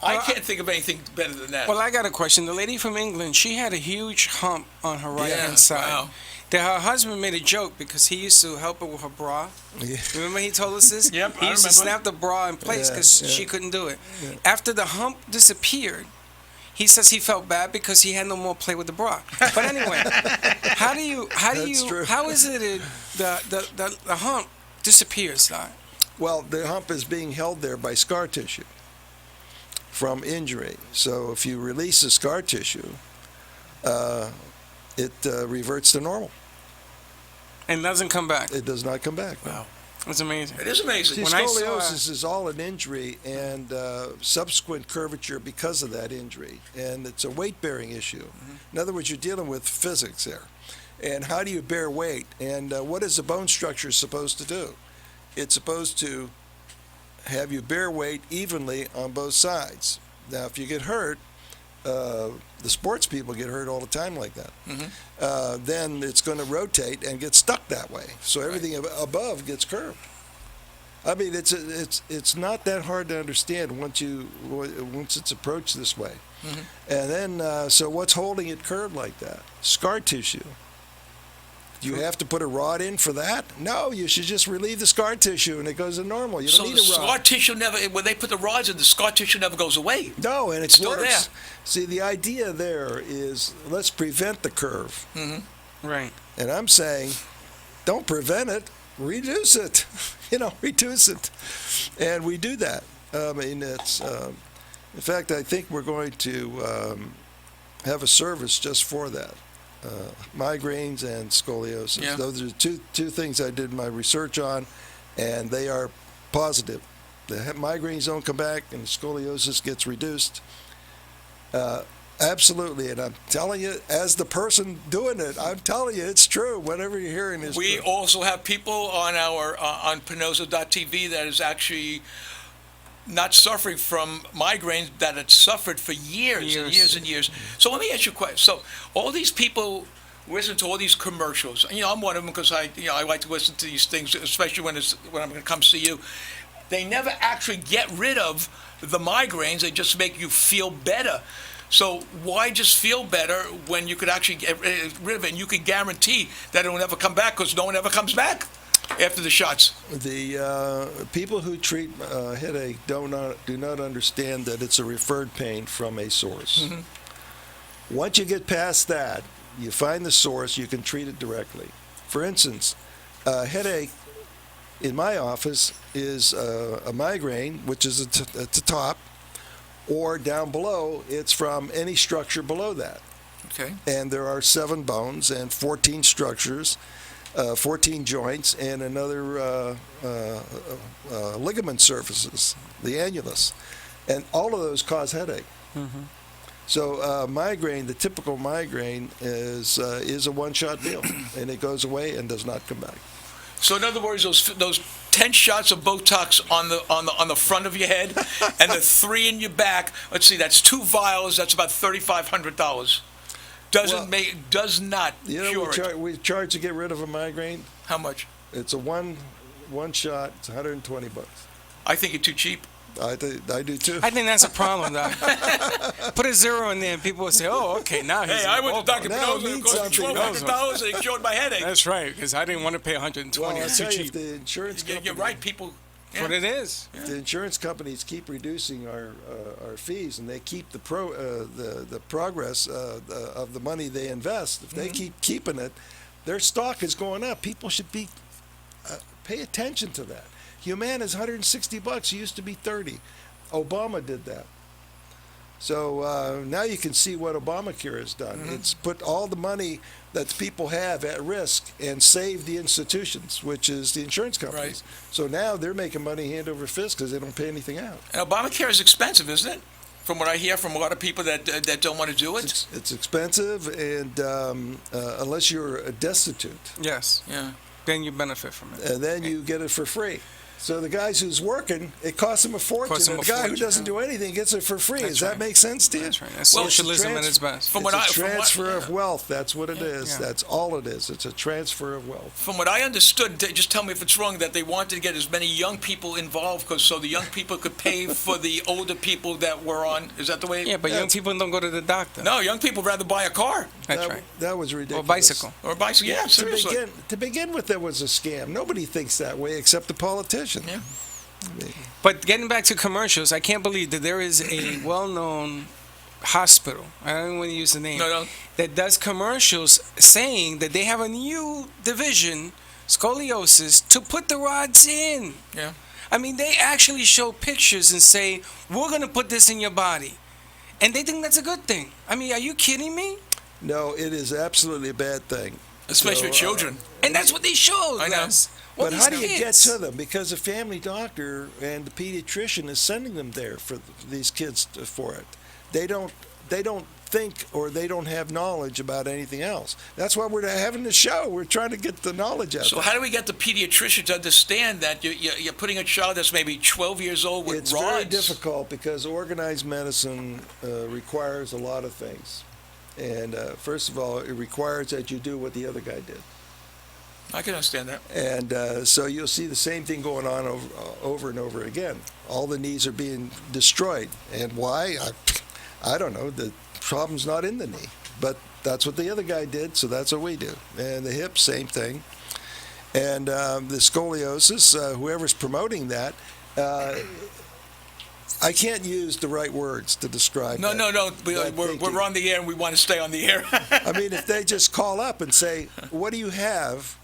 I can't think of anything better than that. Well, I got a question. The lady from England, she had a huge hump on her right-hand side. Wow. That her husband made a joke because he used to help her with her bra. Yeah. Remember he told us this? Yep, he I used to remember. snap the bra in place because she couldn't do it. Yeah. After the hump disappeared, he says he felt bad because he had no more play with the bra. But anyway, how is it the hump disappears, Doc? Well, the hump is being held there by scar tissue from injury. So if you release the scar tissue, it reverts to normal. And doesn't come back. It does not come back. Wow. That's amazing. It is amazing. See, When I saw- scoliosis is all an injury and subsequent curvature because of that injury. And it's a weight-bearing issue. In other words, you're dealing with physics there. And how do you bear weight? And what is the bone structure supposed to do? It's supposed to have you bear weight evenly on both sides. Now, if you get hurt, the sports people get hurt all the time like that. Then it's going to rotate and get stuck that way. So everything above gets curved. I mean, it's not that hard to understand once it's approached this way. And then, so what's holding it curved like that? Scar tissue. Do you have to put a rod in for that? No, you should just relieve the scar tissue and it goes to normal. You don't need a rod. So the scar tissue never, when they put the rods in, the scar tissue never goes away. No, and it's still worse. there. See, the idea there is let's prevent the curve. Right. And I'm saying, don't prevent it, reduce it. Reduce it. And we do that. I mean, it's, in fact, I think we're going to have a service just for that. Migraines and scoliosis. Yeah. Those are two things I did my research on, and they are positive. The migraines don't come back, and scoliosis gets reduced. Absolutely, and I'm telling you, as the person doing it, I'm telling you, it's true. Whatever you're hearing is We true. also have people on our on Pannozzo.tv that is actually not suffering from migraines that had suffered for years and years and years. So let me ask you a question. So all these people listen to all these commercials. And, I'm one of them because I like to listen to these things, especially when I'm going to come see you. They never actually get rid of the migraines. They just make you feel better. So why just feel better when you could actually get rid of it? And you could guarantee that it will never come back because no one ever comes back after the shots. The people who treat headache do not understand that it's a referred pain from a source. Once you get past that, you find the source, you can treat it directly. For instance, a headache in my office is a migraine, which is at the top, or down below, it's from any structure below that. Okay. And there are 7 bones and 14 structures, 14 joints, and another ligament surfaces, the annulus. And all of those cause headache. So migraine, the typical migraine is a one-shot deal, and it goes away and does not come back. So in other words, those 10 shots of Botox on the front of your head, and the 3 in your back. Let's see, that's 2 vials. That's about $3,500. Does not cure it. We charge to get rid of a migraine. How much? It's a one shot. It's $120. I think you're too cheap. I do too. I think that's a problem, Doc. Put a 0 in there, and people will say, "Oh, okay, now he's." Hey, I went to Dr. Now it Pannozzo. It means cost me $1,200, and it cured my headache. That's right, because I didn't want to pay $120. Well, I'll It's too tell you, cheap. if the insurance company, You're right. People That's what it is. The insurance companies keep reducing our fees, and they keep the progress of the money they invest. If they keep keeping it, their stock is going up. People should be pay attention to that. Humana is $160. It used to be $30. Obama did that. So now you can see what Obamacare has done. It's put all the money that the people have at risk and saved the institutions, which is the insurance companies. Right. So now they're making money hand over fist because they don't pay anything out. And Obamacare is expensive, isn't it? From what I hear from a lot of people that don't want to do it. It's expensive, and unless you're destitute. Yes. Yeah. Then you benefit from it. And then you get it for free. So the guys who's working, it costs them a fortune. Costs them And a the guy who fortune, doesn't do anything gets it for free. That's Does that right. make sense to you? That's right. That's socialism at its best. It's a transfer of wealth. That's what it is. Yeah. That's all it is. It's a transfer of wealth. From what I understood, just tell me if it's wrong, that they wanted to get as many young people involved so the young people could pay for the older people that were on. Is that the way? Yeah, but young people don't go to the doctor. No, young people rather buy a car. That's right. That was ridiculous. Or bicycle. Or a bicycle, yeah, seriously. To begin with, that was a scam. Nobody thinks that way except the politician. Yeah. But getting back to commercials, I can't believe that there is a well-known hospital, I don't want to use the name, that does commercials saying that they have a new division, scoliosis, to put the rods in. Yeah. I mean, they actually show pictures and say, we're going to put this in your body. And they think that's a good thing. I mean, are you kidding me? No, it is absolutely a bad thing. Especially with children. And that's what they showed I know. us. But how do you get to them? Because the family doctor and the pediatrician is sending them there for these kids for it. They don't think, or they don't have knowledge about anything else. That's why we're having the show. We're trying to get the knowledge out. So how do we get the pediatrician to understand that you're putting a child that's maybe 12 years old with It's rods? very difficult because organized medicine requires a lot of things. And first of all, it requires that you do what the other guy did. I can understand that. And so you'll see the same thing going on over and over again. All the knees are being destroyed. And why? I don't know. The problem's not in the knee. But that's what the other guy did, so that's what we do. And the hip, same thing. And the scoliosis, whoever's promoting that, I can't use the right words to describe No. that We're on the air and we want to stay on the air. I mean, if they just call up and say, what do you have?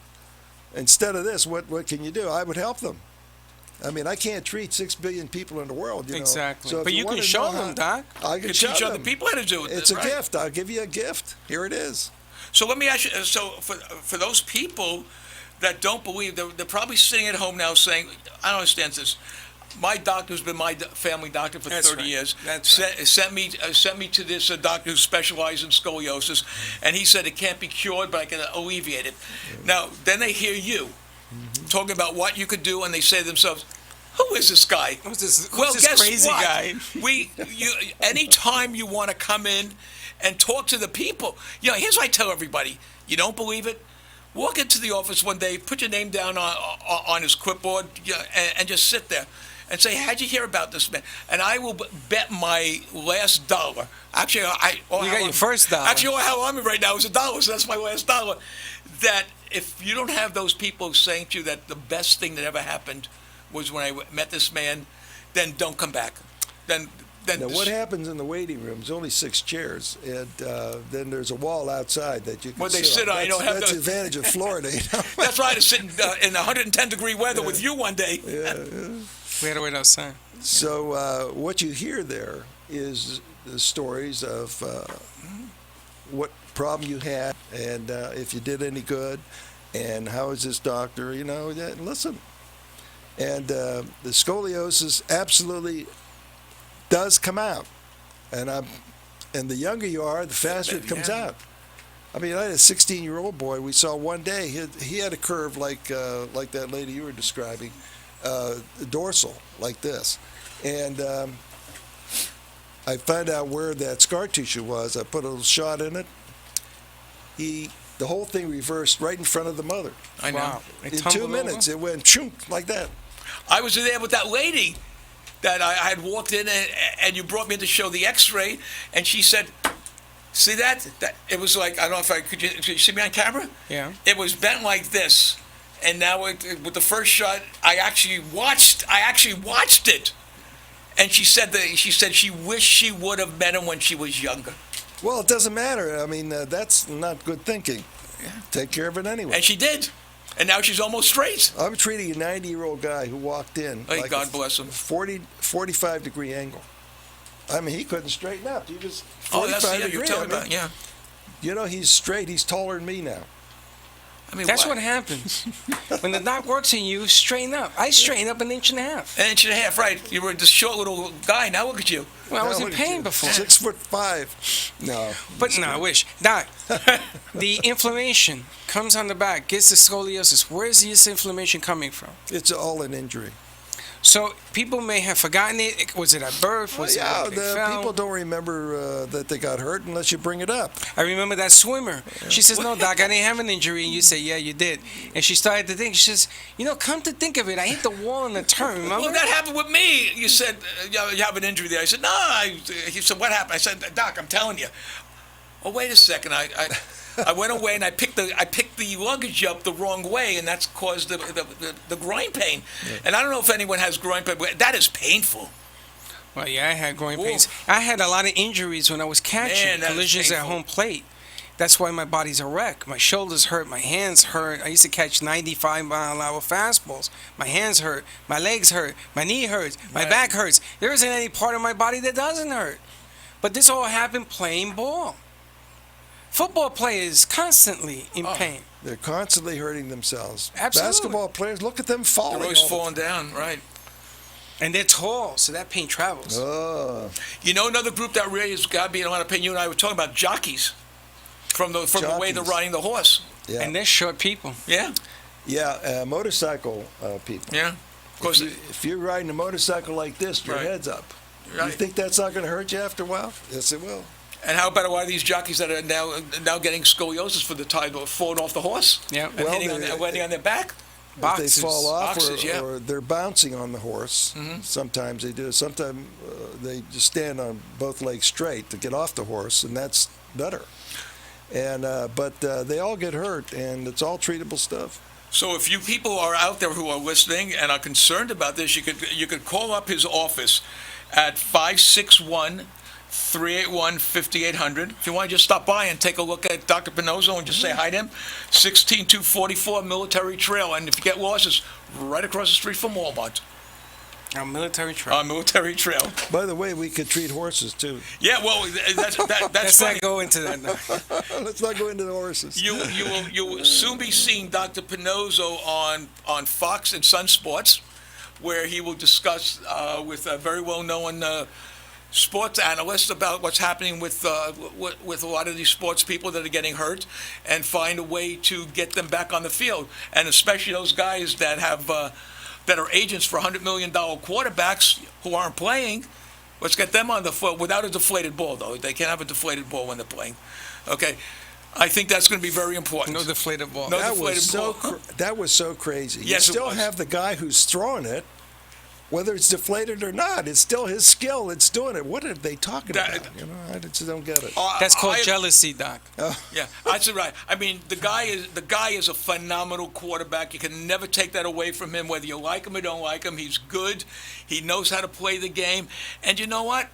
Instead of this, what can you do? I would help them. I mean, I can't treat 6 billion people in the world, you know. Exactly. So if But you can wanna show know them, Doc. I can You show teach them. other people how to do it. It's a right? gift. I'll give you a gift. Here it is. So let me ask you, so for those people that don't believe, they're probably sitting at home now saying, I don't understand this. My doctor's been my family doctor for 30 years. Sent me to this doctor who specializes in scoliosis, and he said it can't be cured, but I can alleviate it. Now, then they hear you talking about what you could do, and they say to themselves, who is this guy? Who's this Guess crazy what? guy? Anytime you want to come in and talk to the people, here's what I tell everybody. You don't believe it? Walk into the office one day, put your name down on his clipboard, and just sit there and say, how'd you hear about this man? And I will bet my last dollar. Actually, you got your first dollar. Actually, all I have on me right now is $1, so that's my last dollar. That if you don't have those people saying to you that the best thing that ever happened was when I met this man, then don't come back. Then Now, what happens in the waiting room is only 6 chairs, and then there's a wall outside that you can sit on. That's the advantage of Florida. That's right. It's sitting in 110-degree weather with you one day. Yeah. We had to wait outside. So what you hear there is the stories of what problem you had, and if you did any good, and how is this doctor, listen. And the scoliosis absolutely does come out. And the younger you are, the faster it comes out. I mean, I had a 16-year-old boy we saw one day. He had a curve like that lady you were describing, dorsal, like this. And I found out where that scar tissue was. I put a little shot in it. The whole thing reversed right in front of the mother. I know. Wow. In 2 minutes, it went chunk like that. I was there with that lady that I had walked in, and you brought me in to show the X-ray, and she said, "See that? That it was like, I don't know if could you see me on camera? Yeah. It was bent like this, and now with the first shot, I actually watched it, and she said she wished she would have met him when she was younger. Well, it doesn't matter. I mean, that's not good thinking. Yeah. Take care of it anyway. And she did. And now she's almost straight. I'm treating a 90-year-old guy who walked in. Hey, God bless him. 45-degree angle. I mean, he couldn't straighten up. He was 45 you're degree. telling me about, yeah. You know, he's straight. He's taller than me now. I mean, That's what happens. When the doc works on you, straighten up. I straightened up 1.5 inches. An 1.5 inches, right. You were this short little guy. Now look at you. Well, I was in pain before. 6'5". No. But no, I wish. Doc, the inflammation comes on the back, gets the scoliosis. Where's this inflammation coming from? It's all an injury. So people may have forgotten it. Was it at birth? Was Well, it when they fell? people don't remember that they got hurt unless you bring it up. I remember that swimmer. She says, "No, doc, I didn't have an injury." And you say, "Yeah, you did." And she started to think. She says, "Come to think of it, I hit the wall in the turn. Remember?" Well, that happened with me. You said you have an injury there. I said, "No." He said, "What happened?" I said, "Doc, I'm telling you." Oh, wait a second. I went away and I picked the luggage up the wrong way, and that's caused the groin pain. Yeah. And I don't know if anyone has groin pain, but that is painful. Well, yeah, I had groin pains. I had a lot of injuries when I was catching collisions at home plate. That's why my body's a wreck. My shoulders hurt, my hands hurt. I used to catch 95-mile-an-hour fastballs. My hands hurt, my legs hurt, my knee hurts, my back hurts. There isn't any part of my body that doesn't hurt. But this all happened playing ball. Football players constantly in pain. They're constantly hurting themselves. Absolutely. Basketball players, look at them falling. They're always falling down, right. And they're tall, so that pain travels. Oh. You know another group that really has got to be in a lot of pain? You and I were talking about jockeys from the way they're riding the horse. Yeah. And they're short people. Yeah. Yeah, motorcycle people. Yeah. Of course. If you're riding a motorcycle like this, your head's up. Right. You think that's not going to hurt you after a while? Yes, it will. And how about a lot of these jockeys that are now getting scoliosis for the tide of falling off the horse? Yeah. And landing on their back? If they fall off Boxes, or they're bouncing on the horse, sometimes they do. Sometimes they just stand on both legs straight to get off the horse, and that's better. And but they all get hurt, and it's all treatable stuff. So if you people are out there who are listening and are concerned about this, you could call up his office at 561-381-5800. If you want to just stop by and take a look at Dr. Pannozzo and just say hi to him, 16244 Military Trail. And if you get lost, it's right across the street from Walmart. On Military Trail. On Military Trail. By the way, we could treat horses, too. Yeah, well, that's Let's funny. not go into that now. Let's not go into the horses. You will soon be seeing Dr. Pannozzo on Fox and Sun Sports, where he will discuss with a very well-known sports analysts about what's happening with a lot of these sports people that are getting hurt, and find a way to get them back on the field, and especially those guys that have that are agents for $100 million quarterbacks who aren't playing. Let's get them on the field without a deflated ball, though. They can't have a deflated ball when they're playing. Okay. I think that's going to be very important. No deflated ball. No that deflated ball. That was so crazy. Yes, you still it was. have the guy who's throwing it, whether it's deflated or not. It's still his skill. It's doing it. What are they talking about? I just don't get it. That's called jealousy, Doc. Yeah, that's right. I mean, the guy is a phenomenal quarterback. You can never take that away from him, whether you like him or don't like him. He's good. He knows how to play the game. And you know what?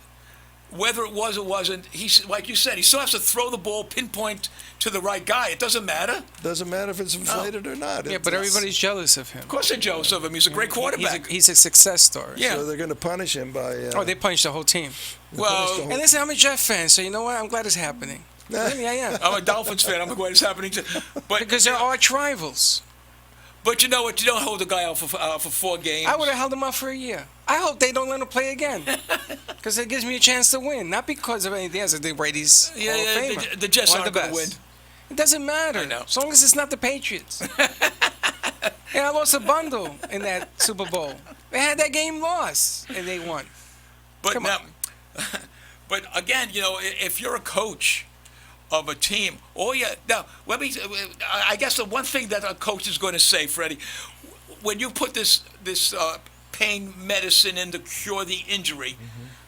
Whether it was or wasn't, like you said, he still has to throw the ball pinpoint to the right guy. It doesn't matter. Doesn't matter if it's inflated or not. Yeah, but everybody's jealous of him. Of course they're jealous of him. He's a great quarterback. He's a success story. Yeah. So they're going to punish him by... they punished the whole team. Well, and listen, I'm a Jet fan, so you know what? I'm glad it's happening. Really, I am. I'm a Dolphins fan. I'm glad it's happening too. But because they're arch rivals. But you know what? You don't hold a guy out for 4 games. I would have held him out for a year. I hope they don't let him play again, because it gives me a chance to win, not because of anything else. I think Brady's Hall of Famer. The Jets aren't going to win. It doesn't matter. I know. As long as it's not the Patriots. And I lost a bundle in that Super Bowl. They had that game lost, and they won. But but again, if you're a coach of a team, now I guess the one thing that a coach is going to say, Freddie, when you put this pain medicine in to cure the injury,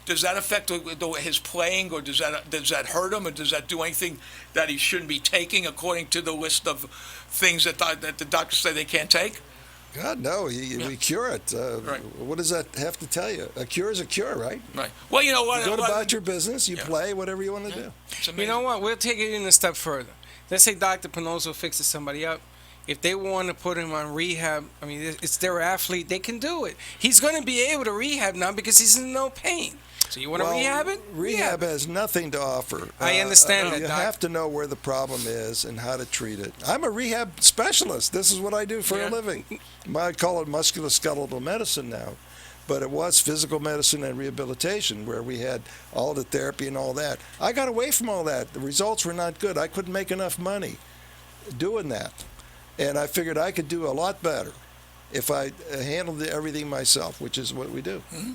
Does that affect his playing, or does that hurt him, or does that do anything that he shouldn't be taking according to the list of things that the doctors say they can't take? God, no. We cure it. Right. What does that have to tell you? A cure is a cure, right? Right. Well, you know what? You go about your business. You play whatever you want to do. You know what? We'll take it in a step further. Let's say Dr. Pannozzo fixes somebody up. If they want to put him on rehab, I mean, it's their athlete. They can do it. He's going to be able to rehab now because he's in no pain. So you want to rehab it? Rehab has nothing to offer. I understand that, You Doc. have to know where the problem is and how to treat it. I'm a rehab specialist. This is what I do for a living. I call it musculoskeletal medicine now, but it was physical medicine and rehabilitation where we had all the therapy and all that. I got away from all that. The results were not good. I couldn't make enough money doing that, and I figured I could do a lot better if I handled everything myself, which is what we do. Mm-hmm.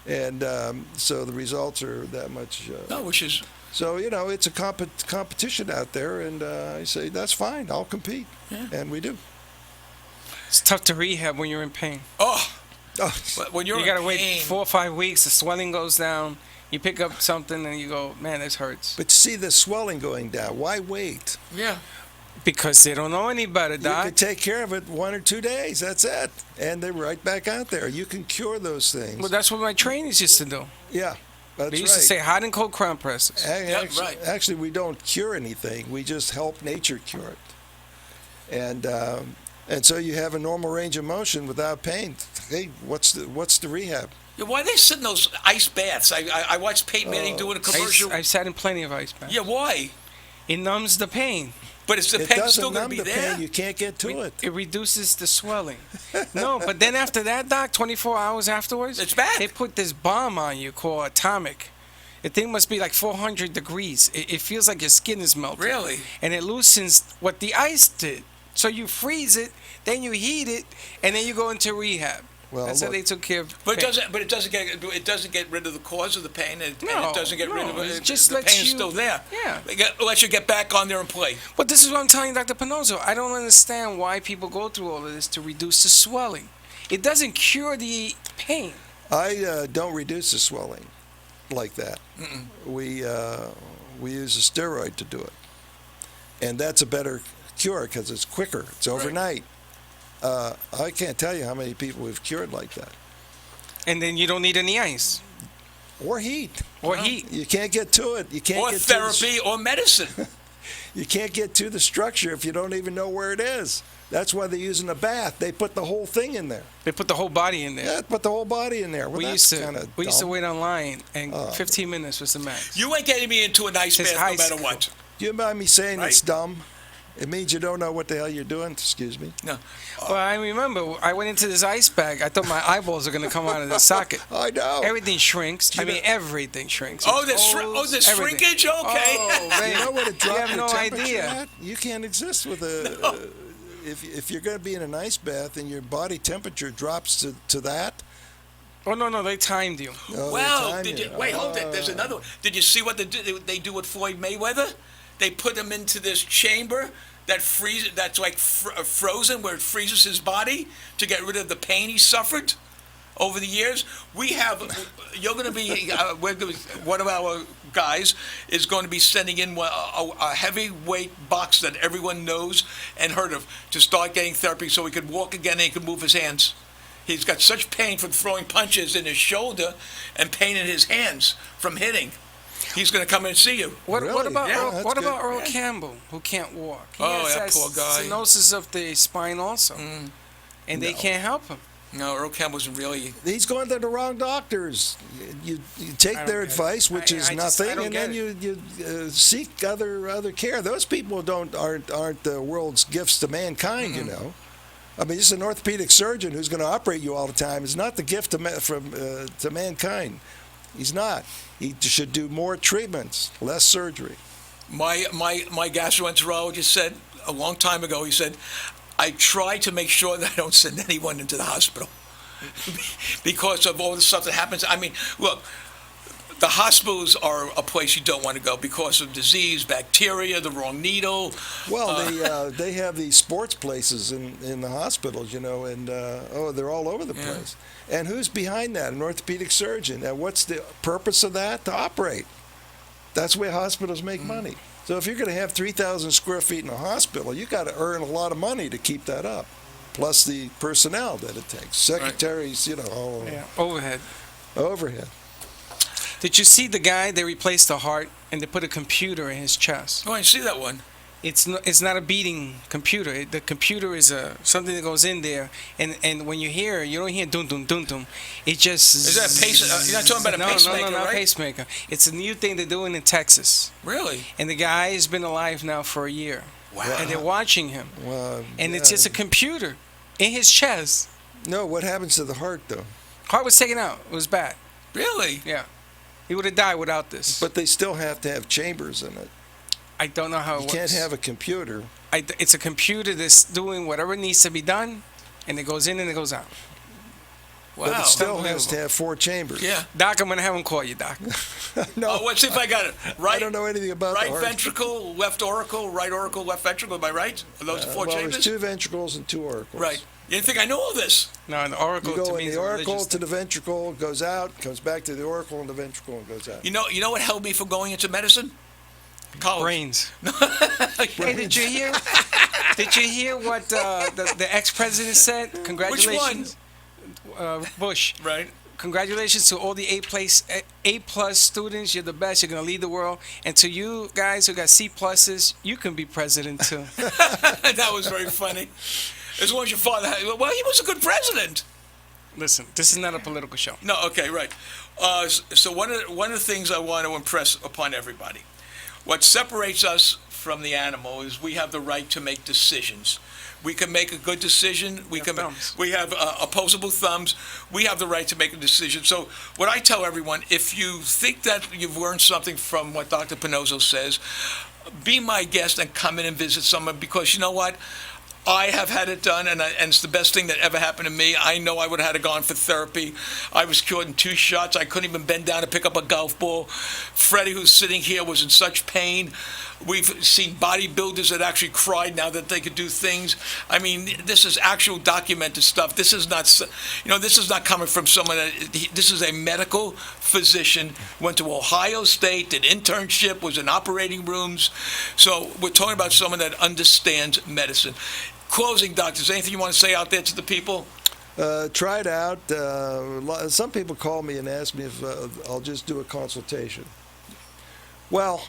And so the results are that much. Which is. So, it's a competition out there, and I say, that's fine, I'll compete. Yeah. And we do. It's tough to rehab when you're in pain. But when you're you gotta in wait pain, 4 or 5 weeks, the swelling goes down, you pick up something and you go, man, this hurts. But see the swelling going down. Why wait? Yeah. Because they don't know any better, Doc. You can take care of it 1 or 2 days, that's it. And they're right back out there. You can cure those things. Well, that's what my trainers used to do. Yeah, that's They used to say hot and cold crown presses. Actually, we don't cure anything. We just help nature cure it. And so you have a normal range of motion without pain. Hey, what's the rehab? Yeah, why are they sitting in those ice baths? I watched Peyton Manning doing a commercial. I've sat in plenty of ice baths. Yeah, why? It numbs the pain. But it's the It pain's doesn't still going numb to be the there. pain. You can't get to it. It reduces the swelling. No, but then after that, Doc, 24 hours afterwards, it's back. They put this bomb on you called atomic. The thing must be like 400 degrees. It feels like your skin is melting. Really? And it loosens what the ice did. So you freeze it, then you heat it, and then you go into rehab. Well, That's how they took care of But pain. it doesn't get rid of the cause of the pain, and No, it doesn't get rid of it. it just the lets pain is you- still there. Yeah. It lets you get back on there and play. But this is what I'm telling you, Dr. Pannozzo. I don't understand why people go through all of this to reduce the swelling. It doesn't cure the pain. I don't reduce the swelling like that. We use a steroid to do it, and that's a better cure because it's quicker. It's overnight. I can't tell you how many people we've cured like that. And then you don't need any ice. Or heat. Or heat. You can't get to it. You can't Or get therapy or medicine. You can't get to the structure if you don't even know where it is. That's why they're using a bath. They put the whole thing in there. They put the whole body in there. Yeah, put the whole body in there. Well, we that's used to dumb. wait online, and 15 minutes was the max. You ain't getting me into an ice It's bath high no matter school. what. Do you mind me saying Right. it's dumb? It means you don't know what the hell you're doing. Excuse me. No. Well, I remember I went into this ice bag. I thought my eyeballs are going to come out of the socket. I know. Everything shrinks. Everything shrinks. Oh, the shrinkage? Okay. Oh, man. You know what it You dropped have your no temperature idea. at? You can't exist with a. If you're going to be in an ice bath and your body temperature drops to that. Oh, no, they timed you. Oh, Well, they did time you, wait, hold it. There's another one. Did you see what they do with Floyd Mayweather? They put him into this chamber that's like frozen, where it freezes his body to get rid of the pain he suffered over the years. You're going to be, one of our guys is going to be sending in a heavyweight box that everyone knows and heard of to start getting therapy so he could walk again and he could move his hands. He's got such pain from throwing punches in his shoulder and pain in his hands from hitting. He's going to come in and see you. What about Yeah, Earl Campbell, who can't walk? He Oh, has that poor guy. stenosis of the spine also, and they can't help him. No, Earl Campbell wasn't really. He's going to the wrong doctors. You take their advice, which is nothing, and then you seek other care. Those people aren't the world's gifts to mankind. You know, I mean, just an orthopedic surgeon who's going to operate you all the time is not the gift to mankind. He's not. He should do more treatments, less surgery. My gastroenterologist said a long time ago, he said, I try to make sure that I don't send anyone into the hospital because of all the stuff that happens. I mean, look, the hospitals are a place you don't want to go because of disease, bacteria, the wrong needle. Well, they have these sports places in the hospitals, and they're all over the place. And who's behind that? An orthopedic surgeon. And what's the purpose of that? To operate. That's where hospitals make money. So if you're going to have 3,000 square feet in a hospital, you got to earn a lot of money to keep that up, plus the personnel that it takes, secretaries, Overhead. Did you see the guy? They replaced the heart and they put a computer in his chest. Oh, I see that one. It's not a beating computer. The computer is something that goes in there, and when you hear it, you don't hear dum dum dum dum. It just is that you're not talking about a pacemaker, not right? pacemaker. It's a new thing they're doing in Texas. Really? And the guy has been alive now for a year. Wow. And they're watching him. Well, and it's just a computer in his chest. No, what happens to the heart though? Heart was taken out. It was bad. Really? Yeah. He would have died without this. But they still have to have chambers in it. I don't know how it works. You can't have a computer. It's a computer that's doing whatever needs to be done, and it goes in and it goes out. Wow. But it still has to have 4 chambers. Yeah. Doc, I'm going to have him call you, Doc. No. Let's see if I got it. Right. I don't know anything about right the heart. ventricle, left auricle, right auricle, left ventricle. Am I right? Are those 4 chambers? There's 2 ventricles and 2 auricles. Right. You didn't think I know all this? No, the auricle You go to in me is the a auricle religious to the ventricle, goes out, comes back to the auricle and the ventricle and goes out. You know what held me from going into medicine? College. Brains. Hey, did you hear? Did you hear what the ex-president said? Congratulations. Which one? Bush. Right. Congratulations to all the A+ students. You're the best. You're gonna lead the world. And to you guys who got C+s, you can be president too. That was very funny. As long as your father had, well, he was a good president. Listen, this is not a political show. No, okay, right. So one of the things I want to impress upon everybody, what separates us from the animal is we have the right to make decisions. We can make a good decision. We have opposable thumbs. We have the right to make a decision. So what I tell everyone, if you think that you've learned something from what Dr. Pannozzo says, be my guest and come in and visit someone, because you know what? I have had it done, and it's the best thing that ever happened to me. I know I would have had to gone for therapy. I was cured in 2 shots. I couldn't even bend down to pick up a golf ball. Freddie, who's sitting here, was in such pain. We've seen bodybuilders that actually cried now that they could do things. I mean, this is actual documented stuff. This is not, this is not coming from someone this is a medical physician, went to Ohio State, did internship, was in operating rooms. So we're talking about someone that understands medicine. Closing, doctors, anything you want to say out there to the people? Try it out. Some people call me and ask me if I'll just do a consultation. Well,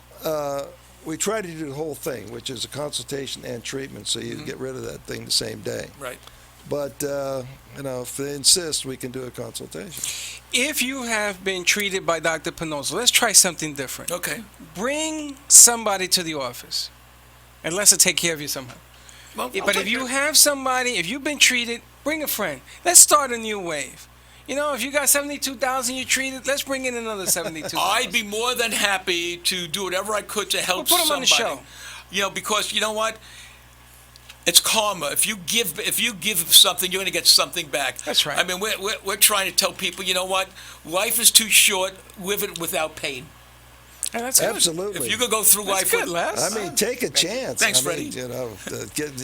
we try to do the whole thing, which is a consultation and treatment, so you get rid of that thing the same day. Right. But, if they insist, we can do a consultation. If you have been treated by Dr. Pannozzo, let's try something different. Okay. Bring somebody to the office, and let's take care of you somehow. Well, But if you have somebody, if you've been treated, bring a friend. Let's start a new wave. If you got 72,000 you treated, let's bring in another 72,000. I'd be more than happy to do whatever I could to help We'll put 'em on the somebody. show. Because you know what? It's karma. If you give something, you're going to get something back. That's right. I mean, we're trying to tell people, you know what? Life is too short. Live it without pain. Yeah, that's good. Absolutely. If you could go through life, good, Les. I mean, take a chance. Thanks, I mean, Freddie.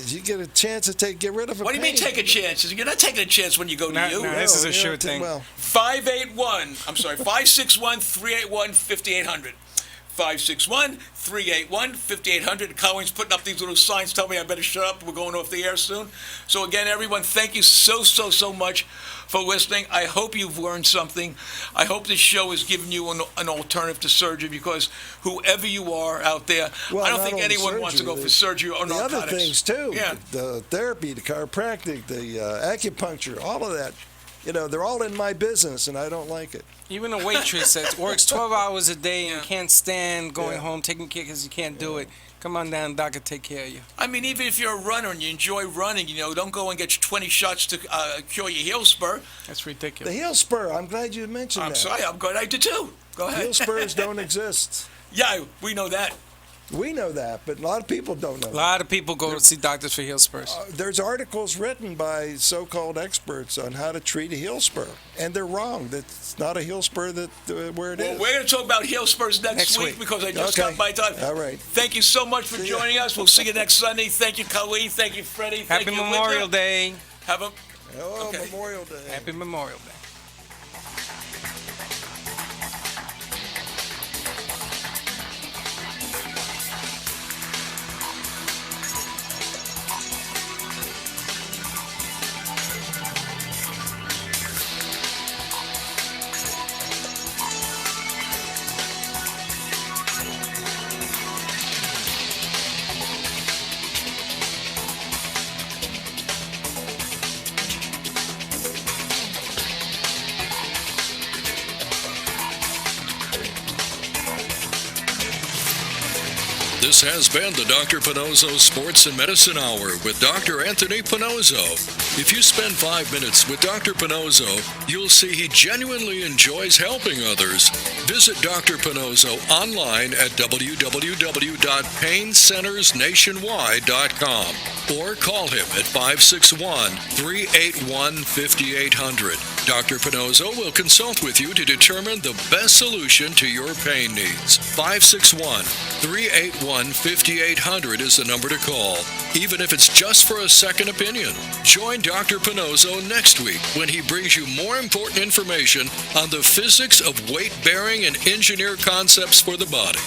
you get a chance to get rid of a What do you mean pain. take a chance? You're not taking a chance when you go to you. No, this is a sure thing. Well, 561-381-5800. 561-381-5800. Colleen's putting up these little signs telling me I better shut up. We're going off the air soon. So again, everyone, thank you so much for listening. I hope you've learned something. I hope this show has given you an alternative to surgery, because whoever you are out there, well, I don't not think only anyone wants to go for surgery or the narcotics. other things too. Yeah. The therapy, the chiropractic, the acupuncture, all of that. They're all in my business, and I don't like it. Even a waitress that works 12 hours a day and can't stand going home, taking care because you can't do it. Come on down, Doc, will take care of you. I mean, even if you're a runner and you enjoy running, don't go and get 20 shots to cure your heel spur. That's ridiculous. The heel spur, I'm glad you mentioned that. I'm sorry, I'm glad I did too. Go ahead. Heel spurs don't exist. Yeah, we know that. We know that, but a lot of people don't know A lot of people go to see doctors for heel spurs. There's articles written by so-called experts on how to treat a heel spur, and they're wrong. That's not a heel spur where it is. We're going to talk about heel spurs next week because I just got my time. All right. Thank you so much for joining us. We'll see you next Sunday. Thank you, Khalid. Thank you, Freddie. Thank Happy you, Memorial Linda. Day. Have a Memorial Day. Happy Memorial Day. This has been the Dr. Pannozzo Sports and Medicine Hour with Dr. Anthony Pannozzo. If you spend 5 minutes with Dr. Pannozzo, you'll see he genuinely enjoys helping others. Visit Dr. Pannozzo online at www.paincentersnationwide.com or call him at 561-381-5800. Dr. Pannozzo will consult with you to determine the best solution to your pain needs. 561-381-5800 is the number to call, even if it's just for a second opinion. Join Dr. Pannozzo next week when he brings you more important information on the physics of weight-bearing and engineer concepts for the body.